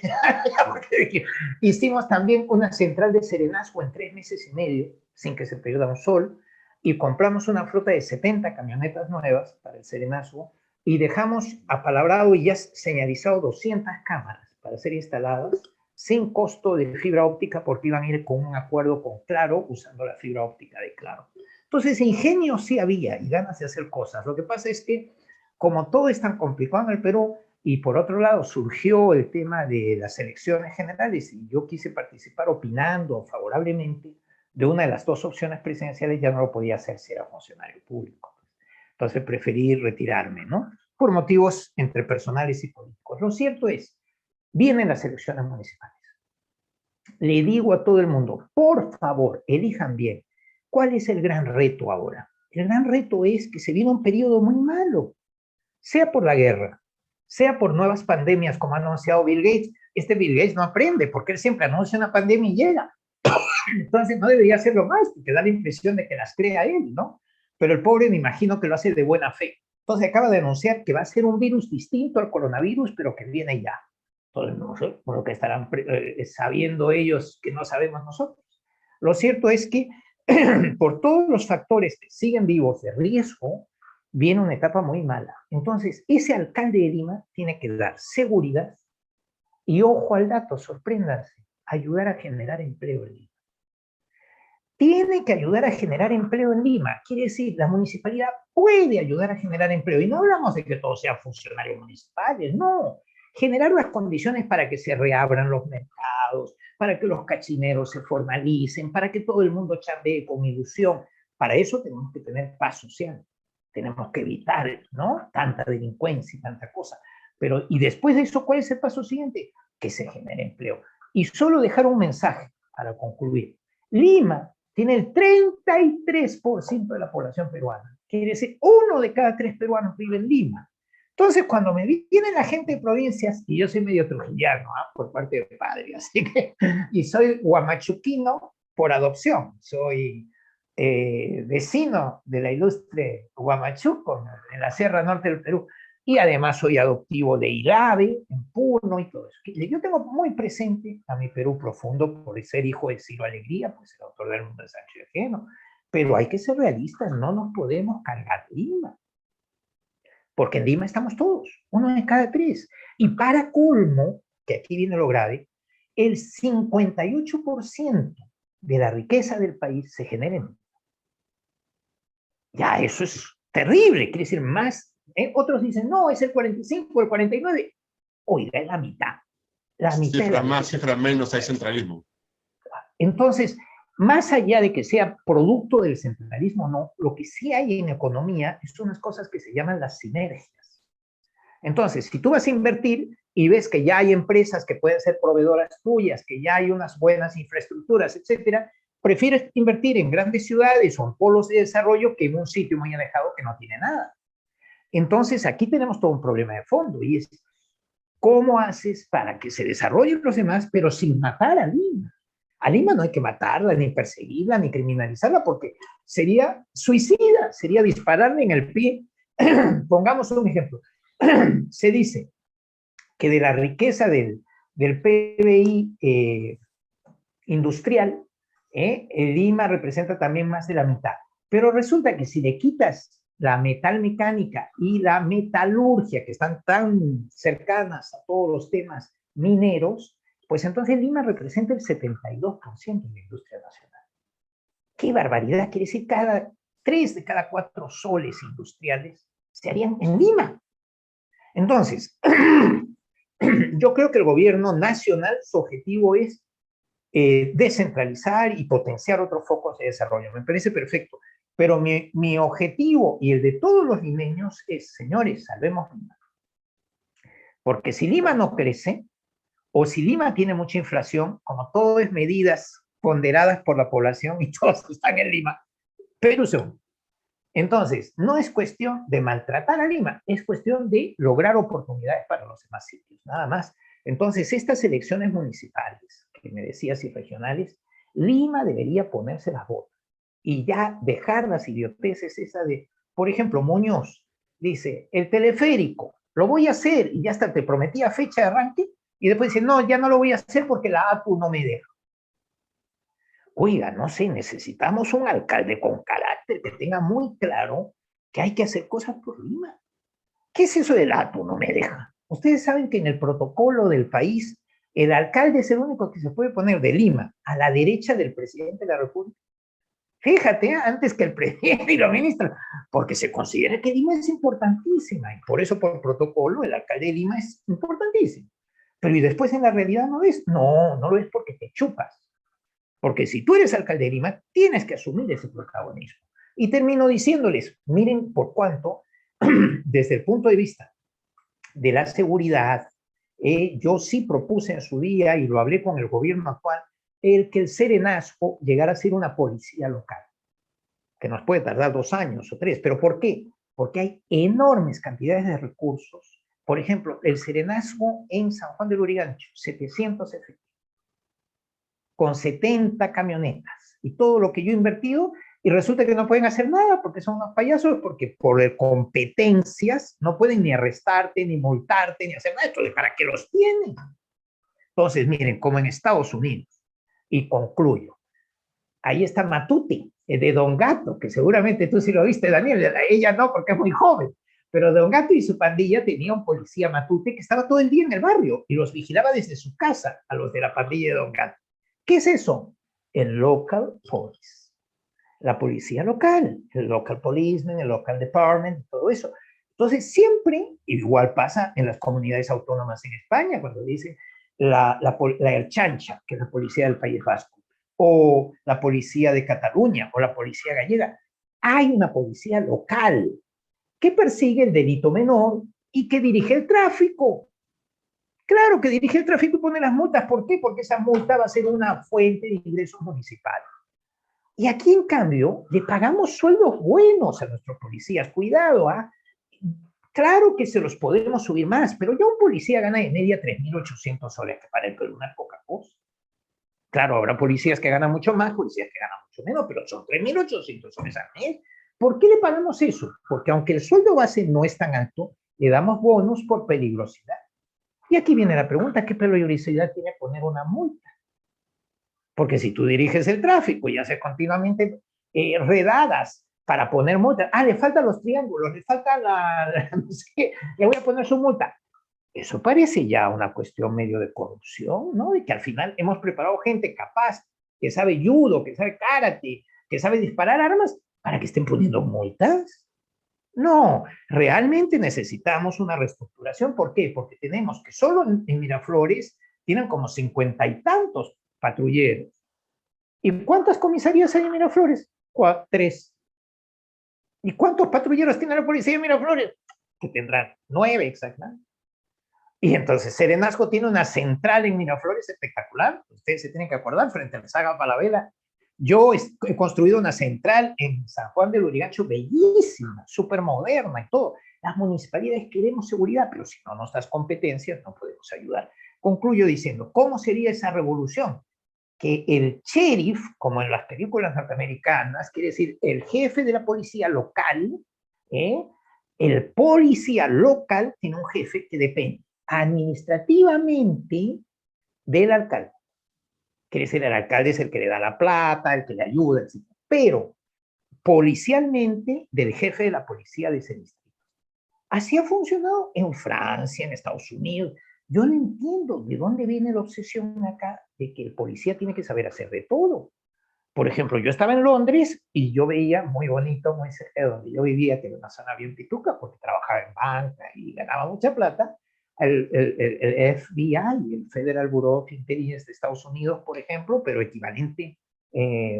hicimos también una central de serenazgo en 3 meses y medio, sin que se pierda un sol, y compramos una flota de 70 camionetas nuevas para el serenazgo, y dejamos apalabrado y ya señalizado 200 cámaras para ser instaladas, sin costo de fibra óptica, porque iban a ir con un acuerdo con Claro, usando la fibra óptica de Claro. Entonces, ingenio sí había y ganas de hacer cosas. Lo que pasa es que, como todo es tan complicado en el Perú, y por otro lado surgió el tema de las elecciones generales, y yo quise participar opinando favorablemente de una de las dos opciones presidenciales, ya no lo podía hacer si era funcionario público. Entonces preferí retirarme, ¿no? Por motivos entre personales y políticos. Lo cierto es, vienen las elecciones municipales. Le digo a todo el mundo, por favor, elijan bien. ¿Cuál es el gran reto ahora? El gran reto es que se viene un periodo muy malo, sea por la guerra, sea por nuevas pandemias, como ha anunciado Bill Gates. Este Bill Gates no aprende, porque él siempre anuncia una pandemia y llega. Entonces no debería hacerlo más, porque da la impresión de que las crea él, ¿no? Pero el pobre me imagino que lo hace de buena fe. Entonces acaba de anunciar que va a ser un virus distinto al coronavirus, pero que viene ya. Entonces, no sé, por lo que estarán sabiendo ellos que no sabemos nosotros. Lo cierto es que por todos los factores que siguen vivos de riesgo, viene una etapa muy mala. Entonces, ese alcalde de Lima tiene que dar seguridad y ojo al dato, sorpréndanse. ayudar a generar empleo en Lima. Tiene que ayudar a generar empleo en Lima. Quiere decir, la municipalidad puede ayudar a generar empleo. Y no hablamos de que todos sean funcionarios municipales, no. Generar las condiciones para que se reabran los mercados, para que los cachineros se formalicen, para que todo el mundo chambee con ilusión. Para eso tenemos que tener paz social. Tenemos que evitar, ¿no?, tanta delincuencia y tanta cosa. Pero, y después de eso, ¿cuál es el paso siguiente? Que se genere empleo. Y solo dejar un mensaje para concluir. Lima tiene el 33% de la población peruana. Quiere decir, 1 de cada 3 peruanos vive en Lima. Entonces, cuando me viene la gente de provincias, y yo soy medio trujillano, por parte de padre, así que, y soy guamachuquino por adopción, soy vecino de la ilustre Huamachuco, en la Sierra Norte del Perú, y además soy adoptivo de Ilave, en Puno y todo eso. Yo tengo muy presente a mi Perú profundo por ser hijo de Ciro Alegría, pues el autor del Mundo de Sancho de Ageno, pero hay que ser realistas, no nos podemos cargar Lima, porque en Lima estamos todos, 1 de cada 3. Y para colmo, que aquí viene lo grave, el 58% de la riqueza del país se genera en Lima. Ya, eso es terrible, quiere decir más. Otros dicen, no, es el 45, el 49. Oiga, es la mitad. La mitad. Cifra más, cifra menos, hay centralismo. Entonces, más allá de que sea producto del centralismo o no, lo que sí hay en economía son unas cosas que se llaman las sinergias. Entonces, si tú vas a invertir y ves que ya hay empresas que pueden ser proveedoras tuyas, que ya hay unas buenas infraestructuras, etcétera, prefieres invertir en grandes ciudades o en polos de desarrollo que en un sitio muy alejado que no tiene nada. Entonces, aquí tenemos todo un problema de fondo y es, ¿cómo haces para que se desarrollen los demás, pero sin matar a Lima? A Lima no hay que matarla, ni perseguirla, ni criminalizarla, porque sería suicida, sería dispararle en el pie. Pongamos un ejemplo. Se dice que de la riqueza del PBI industrial, Lima representa también más de la mitad. Pero resulta que si le quitas la metalmecánica y la metalurgia, que están tan cercanas a todos los temas mineros, pues entonces Lima representa el 72% de la industria nacional. ¡Qué barbaridad! Quiere decir, 3 de cada 4 soles industriales se harían en Lima. Entonces, yo creo que el gobierno nacional, su objetivo es descentralizar y potenciar otros focos de desarrollo. Me parece perfecto. Pero mi objetivo y el de todos los limeños es, señores, salvemos Lima. Porque si Lima no crece, o si Lima tiene mucha inflación, como todo es medidas ponderadas por la población y todos están en Lima, Perú se hunde. Entonces, no es cuestión de maltratar a Lima, es cuestión de lograr oportunidades para los demás sitios, nada más. Entonces, estas elecciones municipales, que me decías, y regionales, Lima debería ponerse las botas y ya dejar las idioteces esa de, por ejemplo, Muñoz dice, el teleférico, lo voy a hacer, y ya hasta te prometía fecha de arranque, y después dice, no, ya no lo voy a hacer porque la APU no me deja. Oiga, no sé, necesitamos un alcalde con carácter que tenga muy claro que hay que hacer cosas por Lima. ¿Qué es eso del APU no me deja? Ustedes saben que en el protocolo del país, el alcalde es el único que se puede poner de Lima a la derecha del presidente de la República. Fíjate, antes que el presidente y los ministros, porque se considera que Lima es importantísima y por eso por protocolo el alcalde de Lima es importantísimo. Pero y después en la realidad no es. No, no lo es porque te chupas. Porque si tú eres alcalde de Lima, tienes que asumir ese protagonismo. Y termino diciéndoles, miren por cuánto, desde el punto de vista de la seguridad, yo sí propuse en su día, y lo hablé con el gobierno actual, el que el Serenazgo llegara a ser una policía local, que nos puede tardar 2 años o 3. ¿Pero por qué? Porque hay enormes cantidades de recursos. Por ejemplo, el Serenazgo en San Juan del Lurigancho, 700 efectivos, con 70 camionetas, y todo lo que yo he invertido, y resulta que no pueden hacer nada porque son unos payasos, porque por competencias no pueden ni arrestarte, ni multarte, ni hacer nada. Entonces, ¿para qué los tienen? Entonces, miren, como en Estados Unidos, y concluyo, ahí está Matute, de Don Gato, que seguramente tú sí lo viste, Daniel, ella no, porque es muy joven, Pero Don Gato y su pandilla tenía un policía matute que estaba todo el día en el barrio y los vigilaba desde su casa a los de la pandilla de Don Gato. ¿Qué es eso? El local police. La policía local, el local policeman, el local department, todo eso. Entonces, siempre, igual pasa en las comunidades autónomas en España, cuando dicen la Ertzaintza, que es la policía del País Vasco, o la policía de Cataluña, o la policía gallega. Hay una policía local que persigue el delito menor y que dirige el tráfico. Claro que dirige el tráfico y pone las multas. ¿Por qué? Porque esa multa va a ser una fuente de ingresos municipales. Y aquí, en cambio, le pagamos sueldos buenos a nuestros policías. Cuidado, ¿ah? Claro que se los podemos subir más, pero ya un policía gana de media 3.800 soles, que para el Perú no es poca cosa. Claro, habrá policías que ganan mucho más, policías que ganan mucho menos, pero son 3.800 soles al mes. ¿Por qué le pagamos eso? Porque aunque el sueldo base no es tan alto, le damos bonos por peligrosidad. Y aquí viene la pregunta, ¿qué peligrosidad tiene poner una multa? Porque si tú diriges el tráfico y haces continuamente redadas para poner multas, le faltan los triángulos, le falta no sé qué, le voy a poner su multa. Eso parece ya una cuestión medio de corrupción, ¿no? De que al final hemos preparado gente capaz, que sabe judo, que sabe karate, que sabe disparar armas, para que estén poniendo multas. No, realmente necesitamos una reestructuración. ¿Por qué? Porque tenemos que solo en Miraflores tienen como 50 y tantos patrulleros. ¿Y cuántas comisarías hay en Miraflores? 3. ¿Y cuántos patrulleros tiene la policía de Miraflores? Que tendrán 9 exactamente. Y entonces Serenazgo tiene una central en Miraflores espectacular. Ustedes se tienen que acordar, frente a la Saga Falabella. Yo he construido una central en San Juan del Lurigancho bellísima, súper moderna y todo. Las municipalidades queremos seguridad, pero si no nos das competencias no podemos ayudar. Concluyo diciendo, ¿cómo sería esa revolución? Que el sheriff, como en las películas norteamericanas, quiere decir el jefe de la policía local, el policía local tiene un jefe que depende administrativamente del alcalde. Quiere decir, el alcalde es el que le da la plata, el que le ayuda, etc. Pero policialmente del jefe de la policía de ese distrito. Así ha funcionado en Francia, en Estados Unidos. Yo no entiendo de dónde viene la obsesión acá de que el policía tiene que saber hacer de todo. Por ejemplo, yo estaba en Londres y yo veía muy bonito, muy cerca de donde yo vivía, que era una zona bien pituca, porque trabajaba en banca y ganaba mucha plata, el FBI, el Federal Bureau of Intelligence de Estados Unidos, por ejemplo, pero equivalente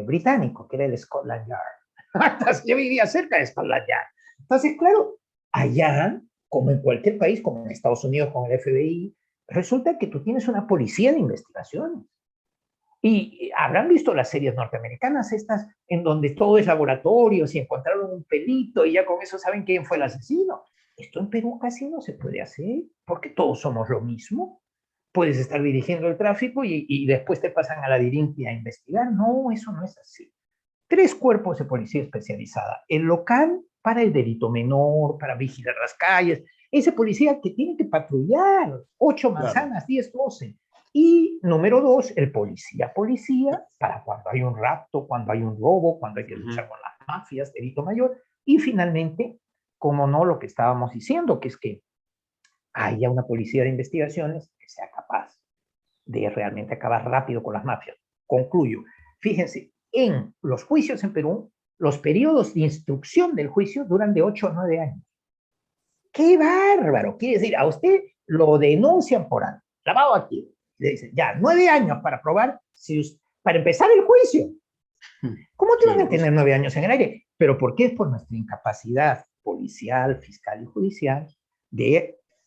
británico, que era el Scotland Yard. Entonces, yo vivía cerca de Scotland Yard. Entonces, claro, allá, como en cualquier país, como en Estados Unidos con el FBI, resulta que tú tienes una policía de investigaciones. Y habrán visto las series norteamericanas estas, en donde todo es laboratorio, si encontraron un pelito y ya con eso saben quién fue el asesino. Esto en Perú casi no se puede hacer, porque todos somos lo mismo. Puedes estar dirigiendo el tráfico y después te pasan a la DIRINTI a investigar. No, eso no es así. 3 cuerpos de policía especializada. El local para el delito menor, para vigilar las calles. Ese policía que tiene que patrullar 8 manzanas, 10, 12. Y número 2, el policía para cuando hay un rapto, cuando hay un robo, cuando hay que luchar con las mafias, delito mayor. Y finalmente, como no, lo que estábamos diciendo, que es que haya una policía de investigaciones que sea capaz de realmente acabar rápido con las mafias. Concluyo. Fíjense, en los juicios en Perú, los periodos de instrucción del juicio duran de 8 a 9 años. ¡Qué bárbaro! Quiere decir, a usted lo denuncian por algo, lavado aquí. Le dicen, ya, 9 años para probar, para empezar el juicio. ¿Cómo te van a tener 9 años en el aire? Pero ¿por qué? Es por nuestra incapacidad policial, fiscal y judicial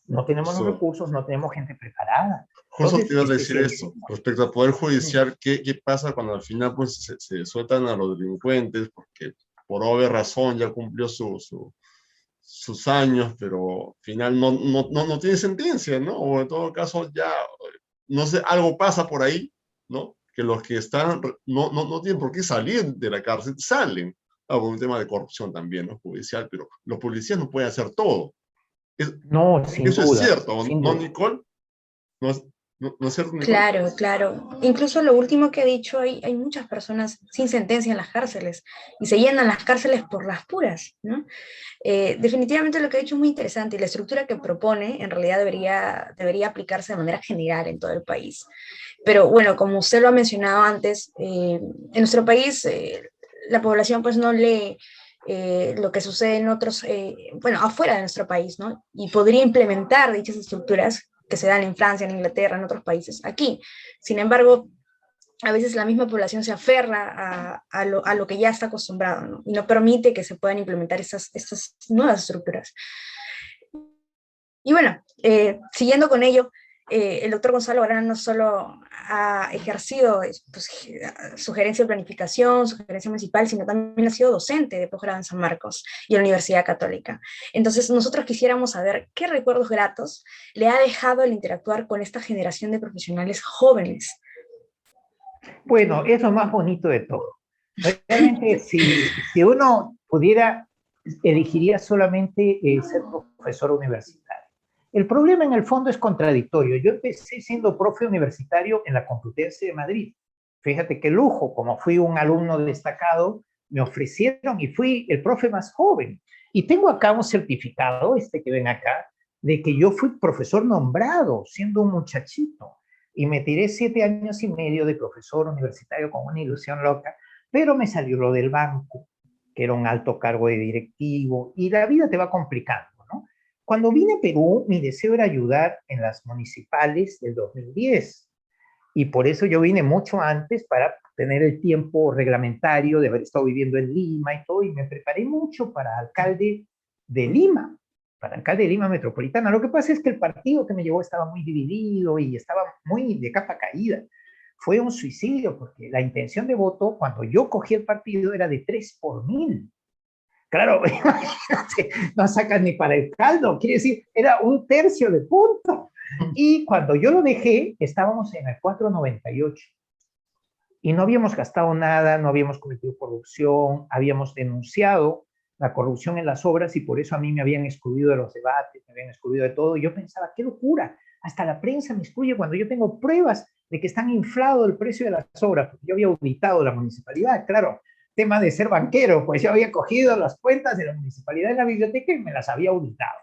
no tenemos los recursos, no tenemos gente preparada. Justo te iba a decir eso, respecto al Poder Judicial, ¿qué pasa cuando al final pues, se sueltan a los delincuentes? Porque por obvia razón ya cumplió sus años, pero al final no tiene sentencia, ¿no? O en todo caso ya, no sé, algo pasa por ahí, ¿no? Que los que están no tienen por qué salir de la cárcel, salen. Por un tema de corrupción también, ¿no? Judicial, pero los policías no pueden hacer todo. No, sin eso duda. Es cierto, sin ¿no, duda. Nicole? No, ¿No es cierto, Nicole? Claro, claro. Incluso lo último que he dicho, hay muchas personas sin sentencia en las cárceles y se llenan las cárceles por las puras, ¿no? Definitivamente lo que ha dicho es muy interesante y la estructura que propone en realidad debería aplicarse de manera general en todo el país. Pero bueno, como usted lo ha mencionado antes, en nuestro país la población pues no lee lo que sucede en otros, bueno, afuera de nuestro país, ¿no? Y podría implementar dichas estructuras que se dan en Francia, en Inglaterra, en otros países, aquí. Sin embargo, a veces la misma población se aferra a lo que ya está acostumbrado, ¿no? Y no permite que se puedan implementar estas nuevas estructuras. Y bueno, siguiendo con ello, el doctor Gonzalo Arana no solo ha ejercido pues, sugerencia de planificación, sugerencia municipal, sino también ha sido docente de posgrado en San Marcos y en la Universidad Católica. Entonces, nosotros quisiéramos saber qué recuerdos gratos le ha dejado el interactuar con esta generación de profesionales jóvenes. Bueno, es lo más bonito de todo. Realmente, si uno pudiera, elegiría solamente ser profesor universitario. El problema en el fondo es contradictorio. Yo empecé siendo profe universitario en la Complutense de Madrid. Fíjate qué lujo, como fui un alumno destacado, me ofrecieron y fui el profe más joven. Y tengo acá un certificado, este que ven acá, de que yo fui profesor nombrado siendo un muchachito. Y me tiré 7 años y medio de profesor universitario con una ilusión loca, pero me salió lo del banco, que era un alto cargo de directivo, y la vida te va complicando, ¿no? Cuando vine a Perú, mi deseo era ayudar en las municipales del 2010, y por eso yo vine mucho antes para tener el tiempo reglamentario de haber estado viviendo en Lima y todo, y me preparé mucho para alcalde de Lima, para alcalde de Lima Metropolitana. Lo que pasa es que el partido que me llevó estaba muy dividido y estaba muy de capa caída. Fue un suicidio, porque la intención de voto, cuando yo cogí el partido, era de 3 por 1000. Claro, imagínate, no sacan ni para el caldo, quiere decir, era un tercio de punto. Y cuando yo lo dejé, estábamos en el 498. Y no habíamos gastado nada, no habíamos cometido corrupción, habíamos denunciado la corrupción en las obras y por eso a mí me habían excluido de los debates, me habían excluido de todo. Y yo pensaba, qué locura, hasta la prensa me excluye cuando yo tengo pruebas de que están inflado el precio de las obras, porque yo había auditado la municipalidad, claro, tema de ser banquero, pues yo había cogido las cuentas de la municipalidad en la biblioteca y me las había auditado.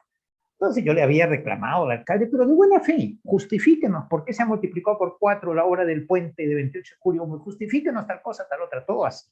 Entonces yo le había reclamado al alcalde, pero de buena fe, justifíquenos por qué se ha multiplicado por 4 la hora del puente de 28 de julio, justifíquenos tal cosa, tal otra, todo así.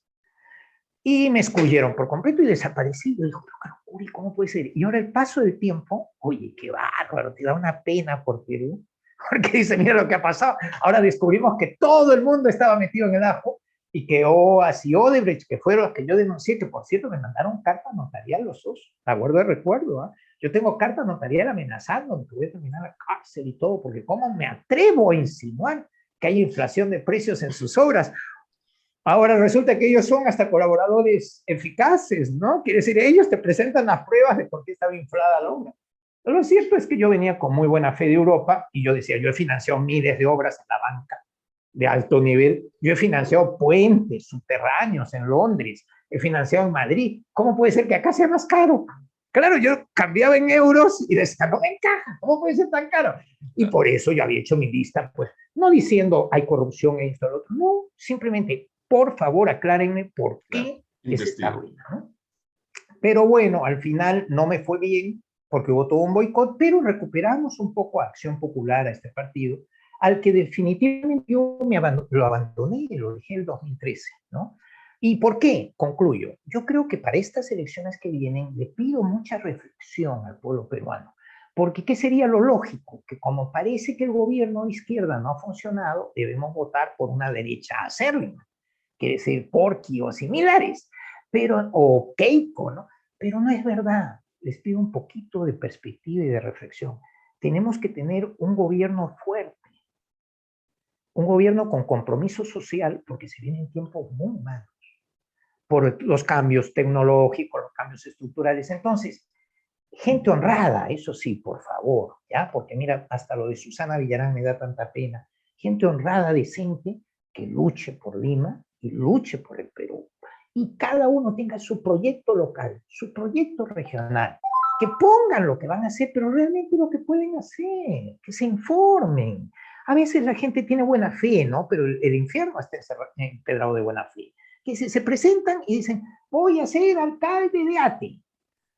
Y me excluyeron por completo y desaparecí. Yo digo, pero Uri, ¿cómo puede ser? Y ahora el paso del tiempo, oye, qué bárbaro, te da una pena por Perú, porque dice, mira lo que ha pasado. Ahora descubrimos que todo el mundo estaba metido en el ajo y que OAS y Odebrecht, que fueron los que yo denuncié, que por cierto me mandaron carta notarial los dos, la guardo de recuerdo, ¿eh? Yo tengo carta notarial amenazando que voy a terminar la cárcel y todo, porque ¿cómo me atrevo a insinuar que hay inflación de precios en sus obras? Ahora resulta que ellos son hasta colaboradores eficaces, ¿no? Quiere decir, ellos te presentan las pruebas de por qué estaba inflada la obra. Pero lo cierto es que yo venía con muy buena fe de Europa y yo decía, yo he financiado miles de obras en la banca de alto nivel, yo he financiado puentes subterráneos en Londres, he financiado en Madrid. ¿Cómo puede ser que acá sea más caro? Claro, yo cambiaba en euros y decía, no me encaja, ¿cómo puede ser tan caro? Y por eso yo había hecho mi lista, pues, no diciendo hay corrupción en esto o lo otro, no, simplemente, por favor, aclárenme por qué es esta ruina, ¿no? Pero bueno, al final no me fue bien porque hubo todo un boicot, pero recuperamos un poco a Acción Popular, a este partido, al que definitivamente yo lo abandoné, lo dejé en el 2013, ¿no? ¿Y por qué? Concluyo. Yo creo que para estas elecciones que vienen le pido mucha reflexión al pueblo peruano, porque ¿qué sería lo lógico? Que como parece que el gobierno de izquierda no ha funcionado, debemos votar por una derecha acérrima, quiere decir Porqui o similares, pero, o Keiko, ¿no? Pero no es verdad. Les pido un poquito de perspectiva y de reflexión. Tenemos que tener un gobierno fuerte, un gobierno con compromiso social, porque se vienen tiempos muy malos por los cambios tecnológicos, los cambios estructurales. Entonces, gente honrada, eso sí, por favor, ¿ya? Porque mira, hasta lo de Susana Villarán me da tanta pena. Gente honrada, decente, que luche por Lima y luche por el Perú. Y cada uno tenga su proyecto local, su proyecto regional, que pongan lo que van a hacer, pero realmente lo que pueden hacer, que se informen. A veces la gente tiene buena fe, ¿no? Pero el infierno está empedrado de buena fe. Que se presentan y dicen, voy a ser alcalde de Ate.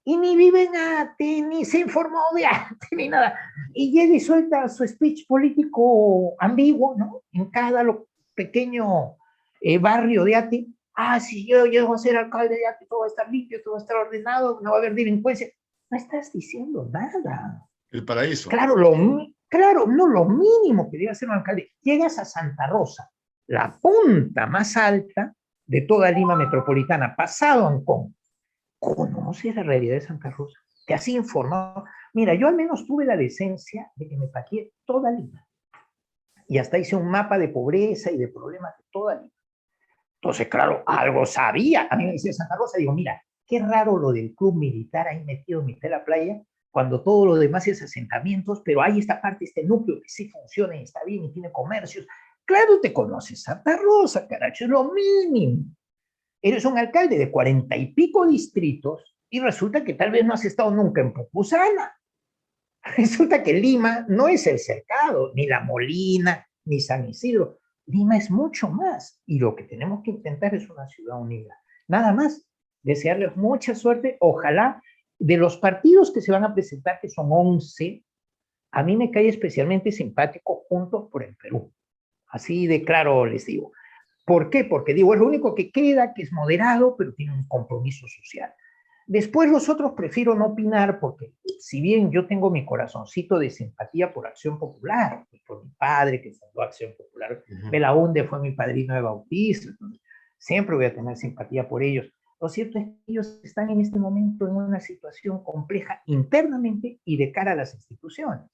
Y ni vive en Ate, ni se informó de Ate, ni nada. Y llega y suelta su speech político ambiguo, ¿no? En cada pequeño barrio de Ate. Ah, si yo llego a ser alcalde de Ate, todo va a estar limpio, todo va a estar ordenado, no va a haber delincuencia. No estás diciendo nada. El paraíso. Claro, no lo mínimo que debe hacer un alcalde. Llegas a Santa Rosa, la punta más alta de toda Lima metropolitana, pasado Ancón. ¿Conoces la realidad de Santa Rosa? ¿Te has informado? Mira, yo al menos tuve la decencia de que me paqueé toda Lima. Y hasta hice un mapa de pobreza y de problemas de toda Lima. Entonces, claro, algo sabía. A mí me decía Santa Rosa, digo, mira, qué raro lo del club militar ahí metido en mitad de la playa, cuando todo lo demás es asentamientos, pero hay esta parte, este núcleo que sí funciona y está bien y tiene comercios. Claro, te conoces Santa Rosa, caracho, es lo mínimo. Eres un alcalde de 40 y pico distritos y resulta que tal vez no has estado nunca en Pupusana. Resulta que Lima no es el Cercado, ni La Molina, ni San Isidro. Lima es mucho más y lo que tenemos que intentar es una ciudad unida. Nada más, desearles mucha suerte. Ojalá de los partidos que se van a presentar, que son 11, a mí me cae especialmente simpático Juntos por el Perú. Así de claro les digo. ¿Por qué? Porque digo, es lo único que queda, que es moderado, pero tiene un compromiso social. Después los otros prefiero no opinar porque si bien yo tengo mi corazoncito de simpatía por Acción Popular, por mi padre que fundó Acción Popular, Belaúnde fue mi padrino de bautizo, siempre voy a tener simpatía por ellos. Lo cierto es que ellos están en este momento en una situación compleja internamente y de cara a las instituciones.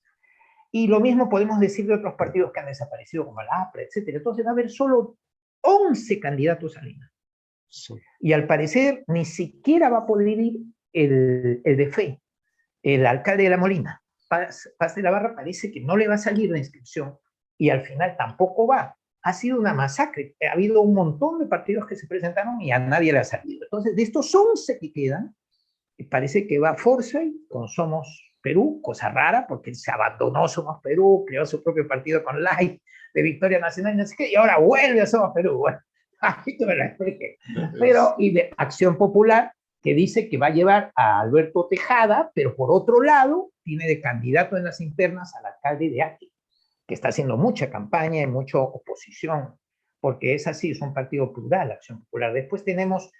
Y lo mismo podemos decir de otros partidos que han desaparecido, como el APRA, etc. Entonces va a haber solo 11 candidatos a Lima. Sí. Y al parecer ni siquiera va a poder ir el de Fe, el alcalde de La Molina. Paz de la Barra parece que no le va a salir la inscripción y al final tampoco va. Ha sido una masacre. Ha habido un montón de partidos que se presentaron y a nadie le ha salido. Entonces, de estos 11 que quedan, parece que va Forsyth con Somos Perú, cosa rara porque se abandonó Somos Perú, creó su propio partido con Light de Victoria Nacional y no sé qué, y ahora vuelve a Somos Perú. Bueno, aquí te me la expliqué. Pero, y de Acción Popular, que dice que va a llevar a Alberto Tejada, pero por otro lado, tiene de candidato en las internas al alcalde de Ate, que está haciendo mucha campaña y mucha oposición, porque es así, es un partido plural, Acción Popular. Después tenemos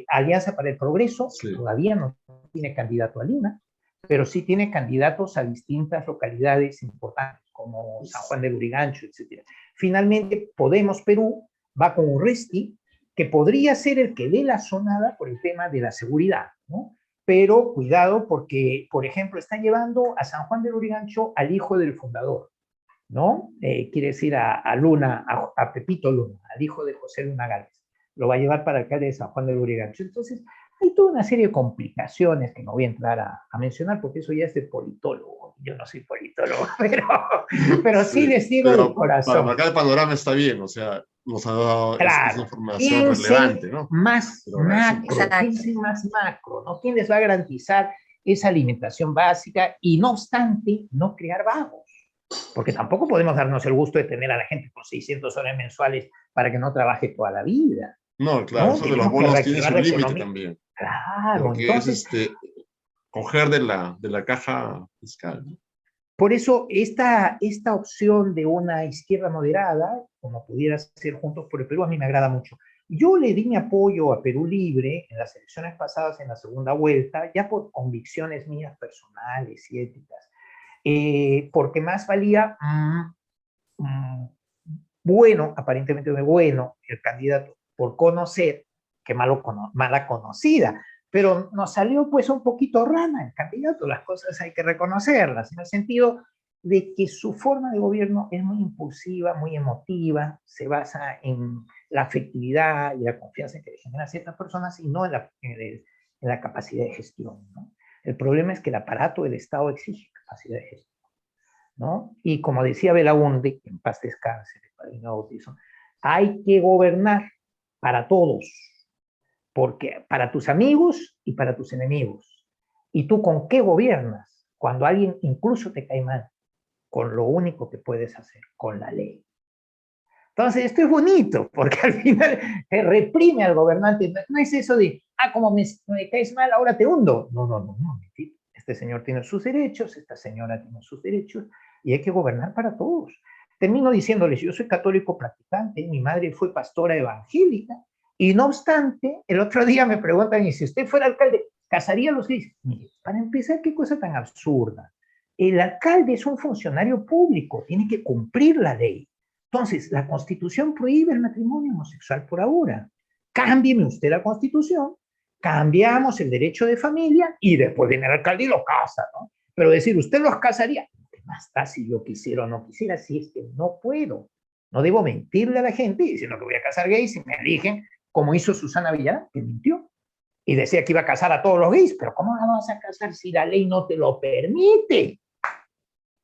Alianza para el Progreso, sí. Todavía no tiene candidato a Lima, pero sí tiene candidatos a distintas localidades importantes, como San Juan de Lurigancho, etc. Finalmente, Podemos Perú va con Urresti, que podría ser el que dé la sonada por el tema de la seguridad, ¿no? Pero cuidado porque, por ejemplo, está llevando a San Juan de Lurigancho al hijo del fundador, ¿no? Quiere decir a Luna, a Pepito Luna, al hijo de José Luna Gálvez. Lo va a llevar para el alcalde de San Juan de Lurigancho. Entonces, hay toda una serie de complicaciones que no voy a entrar a mencionar porque eso ya es de politólogo. Yo no soy politólogo, pero sí les digo de corazón. Para marcar el panorama está bien, o sea, nos ha dado esa información relevante, ¿no? Más macro, ¿no? ¿Quién les va a garantizar esa alimentación básica? Y no obstante, no crear vagos. Porque tampoco podemos darnos el gusto de tener a la gente con 600 horas mensuales para que no trabaje toda la vida. No, claro, ¿no? Eso de los bonos tiene su límite también. Claro, porque entonces... es coger de la caja fiscal, ¿no? Por eso esta opción de una izquierda moderada, como pudiera ser Juntos por el Perú, a mí me agrada mucho. Yo le di mi apoyo a Perú Libre en las elecciones pasadas, en la segunda vuelta, ya por convicciones mías personales y éticas, porque más valía bueno, aparentemente bueno, el candidato por conocer que mala conocida. Pero nos salió pues un poquito rana el candidato, las cosas hay que reconocerlas, en el sentido de que su forma de gobierno es muy impulsiva, muy emotiva, se basa en la afectividad y la confianza que le generan ciertas personas y no en la capacidad de gestión, ¿no? El problema es que el aparato del Estado exige capacidad de gestión, ¿no? Y como decía Belaúnde, que en paz descanse, el padrino de bautizo, hay que gobernar para todos, porque para tus amigos y para tus enemigos. ¿Y tú con qué gobiernas? Cuando alguien incluso te cae mal. con lo único que puedes hacer, con la ley. Entonces, esto es bonito, porque al final te reprime al gobernante. No es eso de, como me caes mal, ahora te hundo. No, no, no, no. Este señor tiene sus derechos, esta señora tiene sus derechos, y hay que gobernar para todos. Termino diciéndoles, yo soy católico practicante, mi madre fue pastora evangélica, y no obstante, el otro día me preguntan, y si usted fuera alcalde, ¿casaría a los gays? Mire, para empezar, qué cosa tan absurda. El alcalde es un funcionario público, tiene que cumplir la ley. Entonces, la Constitución prohíbe el matrimonio homosexual por ahora. Cámbieme usted la Constitución, cambiamos el derecho de familia y después viene el alcalde y lo casa, ¿no? Pero decir, ¿usted los casaría? ¿Qué más da si yo quisiera o no quisiera? Si es que no puedo. No debo mentirle a la gente diciendo que voy a casar gays si me eligen, como hizo Susana Villarán, que mintió. Y decía que iba a casar a todos los gays, pero ¿cómo la vas a casar si la ley no te lo permite?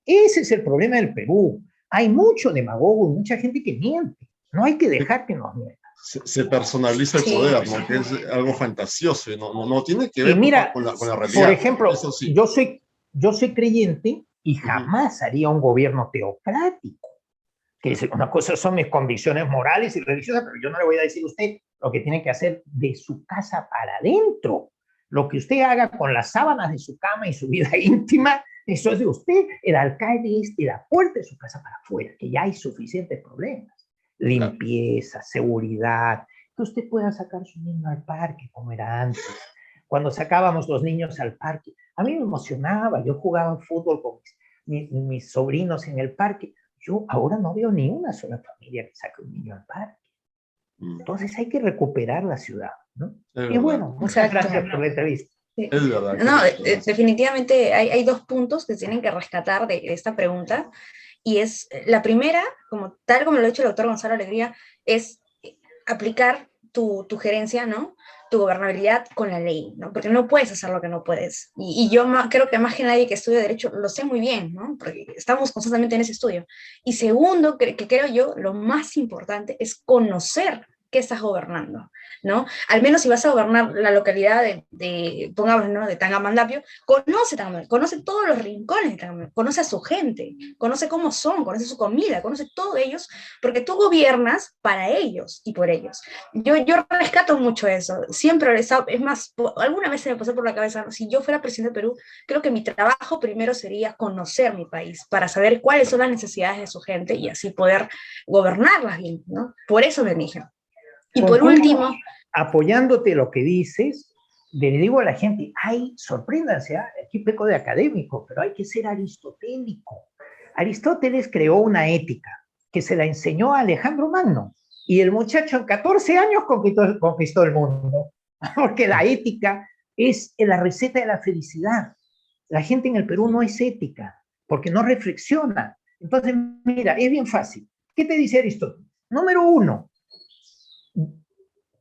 Ese es el problema del Perú. Hay mucho demagogo y mucha gente que miente. No hay que dejar que nos mientan. Se personaliza el poder, ¿no? Que es algo fantasioso, no tiene que ver mira, con la realidad. Por ejemplo, eso sí. yo soy creyente y jamás haría un gobierno teocrático. Que es una cosa son mis convicciones morales y religiosas, pero yo no le voy a decir a usted lo que tiene que hacer de su casa para adentro. Lo que usted haga con las sábanas de su cama y su vida íntima, eso es de usted. El alcalde es de la puerta de su casa para afuera, que ya hay suficientes problemas. Limpieza, seguridad, que usted pueda sacar su niño al parque como era antes. Cuando sacábamos los niños al parque, a mí me emocionaba, yo jugaba fútbol con mis sobrinos en el parque. Yo ahora no veo ni una sola familia que saque un niño al parque. Entonces hay que recuperar la ciudad, ¿no? Y bueno, muchas gracias por la entrevista. Sí. Es verdad. No, definitivamente hay dos puntos que tienen que rescatar de esta pregunta. Y es, la primera, tal como lo ha dicho el doctor Gonzalo Alegría, es aplicar tu gerencia, ¿no? Tu gobernabilidad con la ley, ¿no? Porque no puedes hacer lo que no puedes. Y yo creo que más que nadie que estudia Derecho lo sé muy bien, ¿no? Porque estamos constantemente en ese estudio. Y segundo, que creo yo, lo más importante es conocer qué estás gobernando, ¿no? Al menos si vas a gobernar la localidad pongamos, ¿no? De Tangamandapio, conoce todos los rincones de Tangamandapio, conoce a su gente, conoce cómo son, conoce su comida, conoce todos ellos, porque tú gobiernas para ellos y por ellos. Yo rescato mucho eso, siempre, es más, alguna vez se me pasó por la cabeza, ¿no? Si yo fuera presidente de Perú, creo que mi trabajo primero sería conocer mi país, para saber cuáles son las necesidades de su gente y así poder gobernarlas bien, ¿no? Por eso me eligen. Y por último, apoyándote lo que dices, le digo a la gente, sorpréndanse, aquí peco de académico, pero hay que ser aristotélico. Aristóteles creó una ética que se la enseñó a Alejandro Magno, y el muchacho en 14 años conquistó el mundo, porque la ética es la receta de la felicidad. La gente en el Perú no es ética, porque no reflexiona. Entonces, mira, es bien fácil. ¿Qué te dice Aristóteles? Número 1,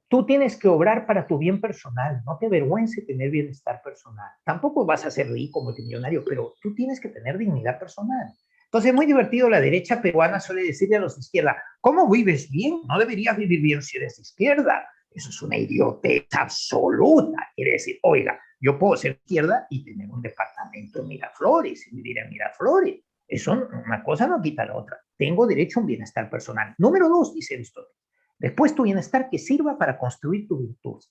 tú tienes que obrar para tu bien personal, no te avergüences tener bienestar personal. Tampoco vas a ser rico, multimillonario, pero tú tienes que tener dignidad personal. Entonces es muy divertido, la derecha peruana suele decirle a los de izquierda, ¿cómo vives bien? No deberías vivir bien si eres de izquierda. Eso es una idiotez absoluta. Quiere decir, oiga, yo puedo ser izquierda y tener un departamento en Miraflores y vivir en Miraflores. Eso, una cosa no quita la otra. Tengo derecho a un bienestar personal. Número 2, dice Aristóteles. Después tu bienestar que sirva para construir tu virtud.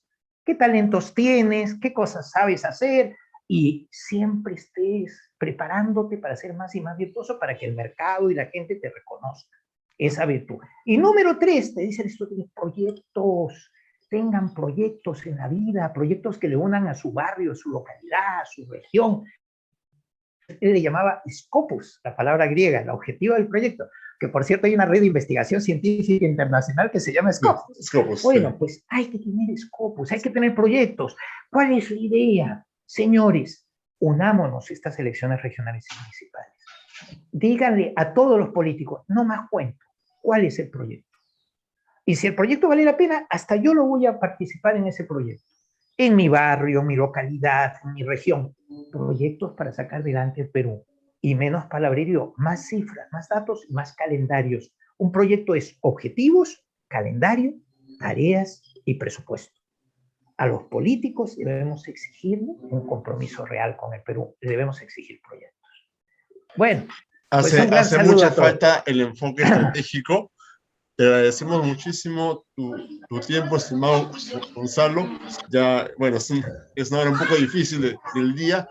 ¿Qué talentos tienes? ¿Qué cosas sabes hacer? Y siempre estés preparándote para ser más y más virtuoso para que el mercado y la gente te reconozca esa virtud. Y número 3, te dice Aristóteles, proyectos. Tengan proyectos en la vida, proyectos que le unan a su barrio, a su localidad, a su región. Él le llamaba scopus, la palabra griega, el objetivo del proyecto. Que por cierto hay una red de investigación científica internacional que se llama Scopus. Scopus, bueno, pues hay que tener Scopus, hay que tener proyectos. ¿Cuál es la idea? Señores, unámonos estas elecciones regionales y municipales. Díganle a todos los políticos, no más cuento, ¿cuál es el proyecto? Y si el proyecto vale la pena, hasta yo lo voy a participar en ese proyecto. En mi barrio, en mi localidad, en mi región. Proyectos para sacar adelante el Perú. Y menos palabrerío, más cifras, más datos y más calendarios. Un proyecto es objetivos, calendario, tareas y presupuesto. A los políticos debemos exigir un compromiso real con el Perú. Debemos exigir proyectos. Bueno, Pues un gran Hace saludo mucha a todos. falta el enfoque estratégico. Te agradecemos muchísimo tu tiempo, estimado Gonzalo. Ya, bueno, es una hora un poco difícil del día,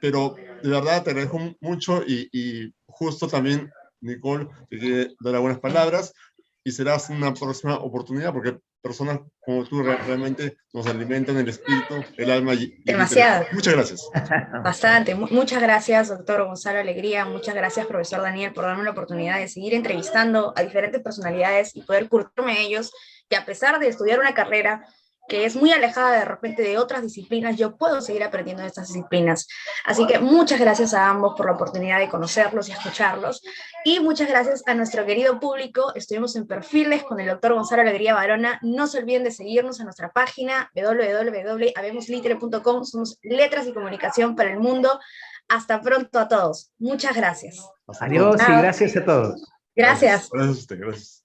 pero de verdad te agradezco mucho y justo también, Nicole, te quiere dar algunas palabras y serás una próxima oportunidad porque personas como tú realmente nos alimentan el espíritu, el alma y el Demasiado. intelecto. Muchas gracias. Bastante. Muchas gracias, doctor Gonzalo Alegría. Muchas gracias, profesor Daniel, por darme la oportunidad de seguir entrevistando a diferentes personalidades y poder curtirme a ellos, que a pesar de estudiar una carrera que es muy alejada de repente de otras disciplinas, yo puedo seguir aprendiendo de estas disciplinas. Así que muchas gracias a ambos por la oportunidad de conocerlos y escucharlos. Y muchas gracias a nuestro querido público. Estuvimos en Perfiles con el doctor Gonzalo Alegría Barona. No se olviden de seguirnos en nuestra página www.habemoslitere.com. Somos letras y comunicación para el mundo. Hasta pronto a todos. Muchas gracias. Adiós y gracias a todos. Gracias. Gracias a usted, gracias.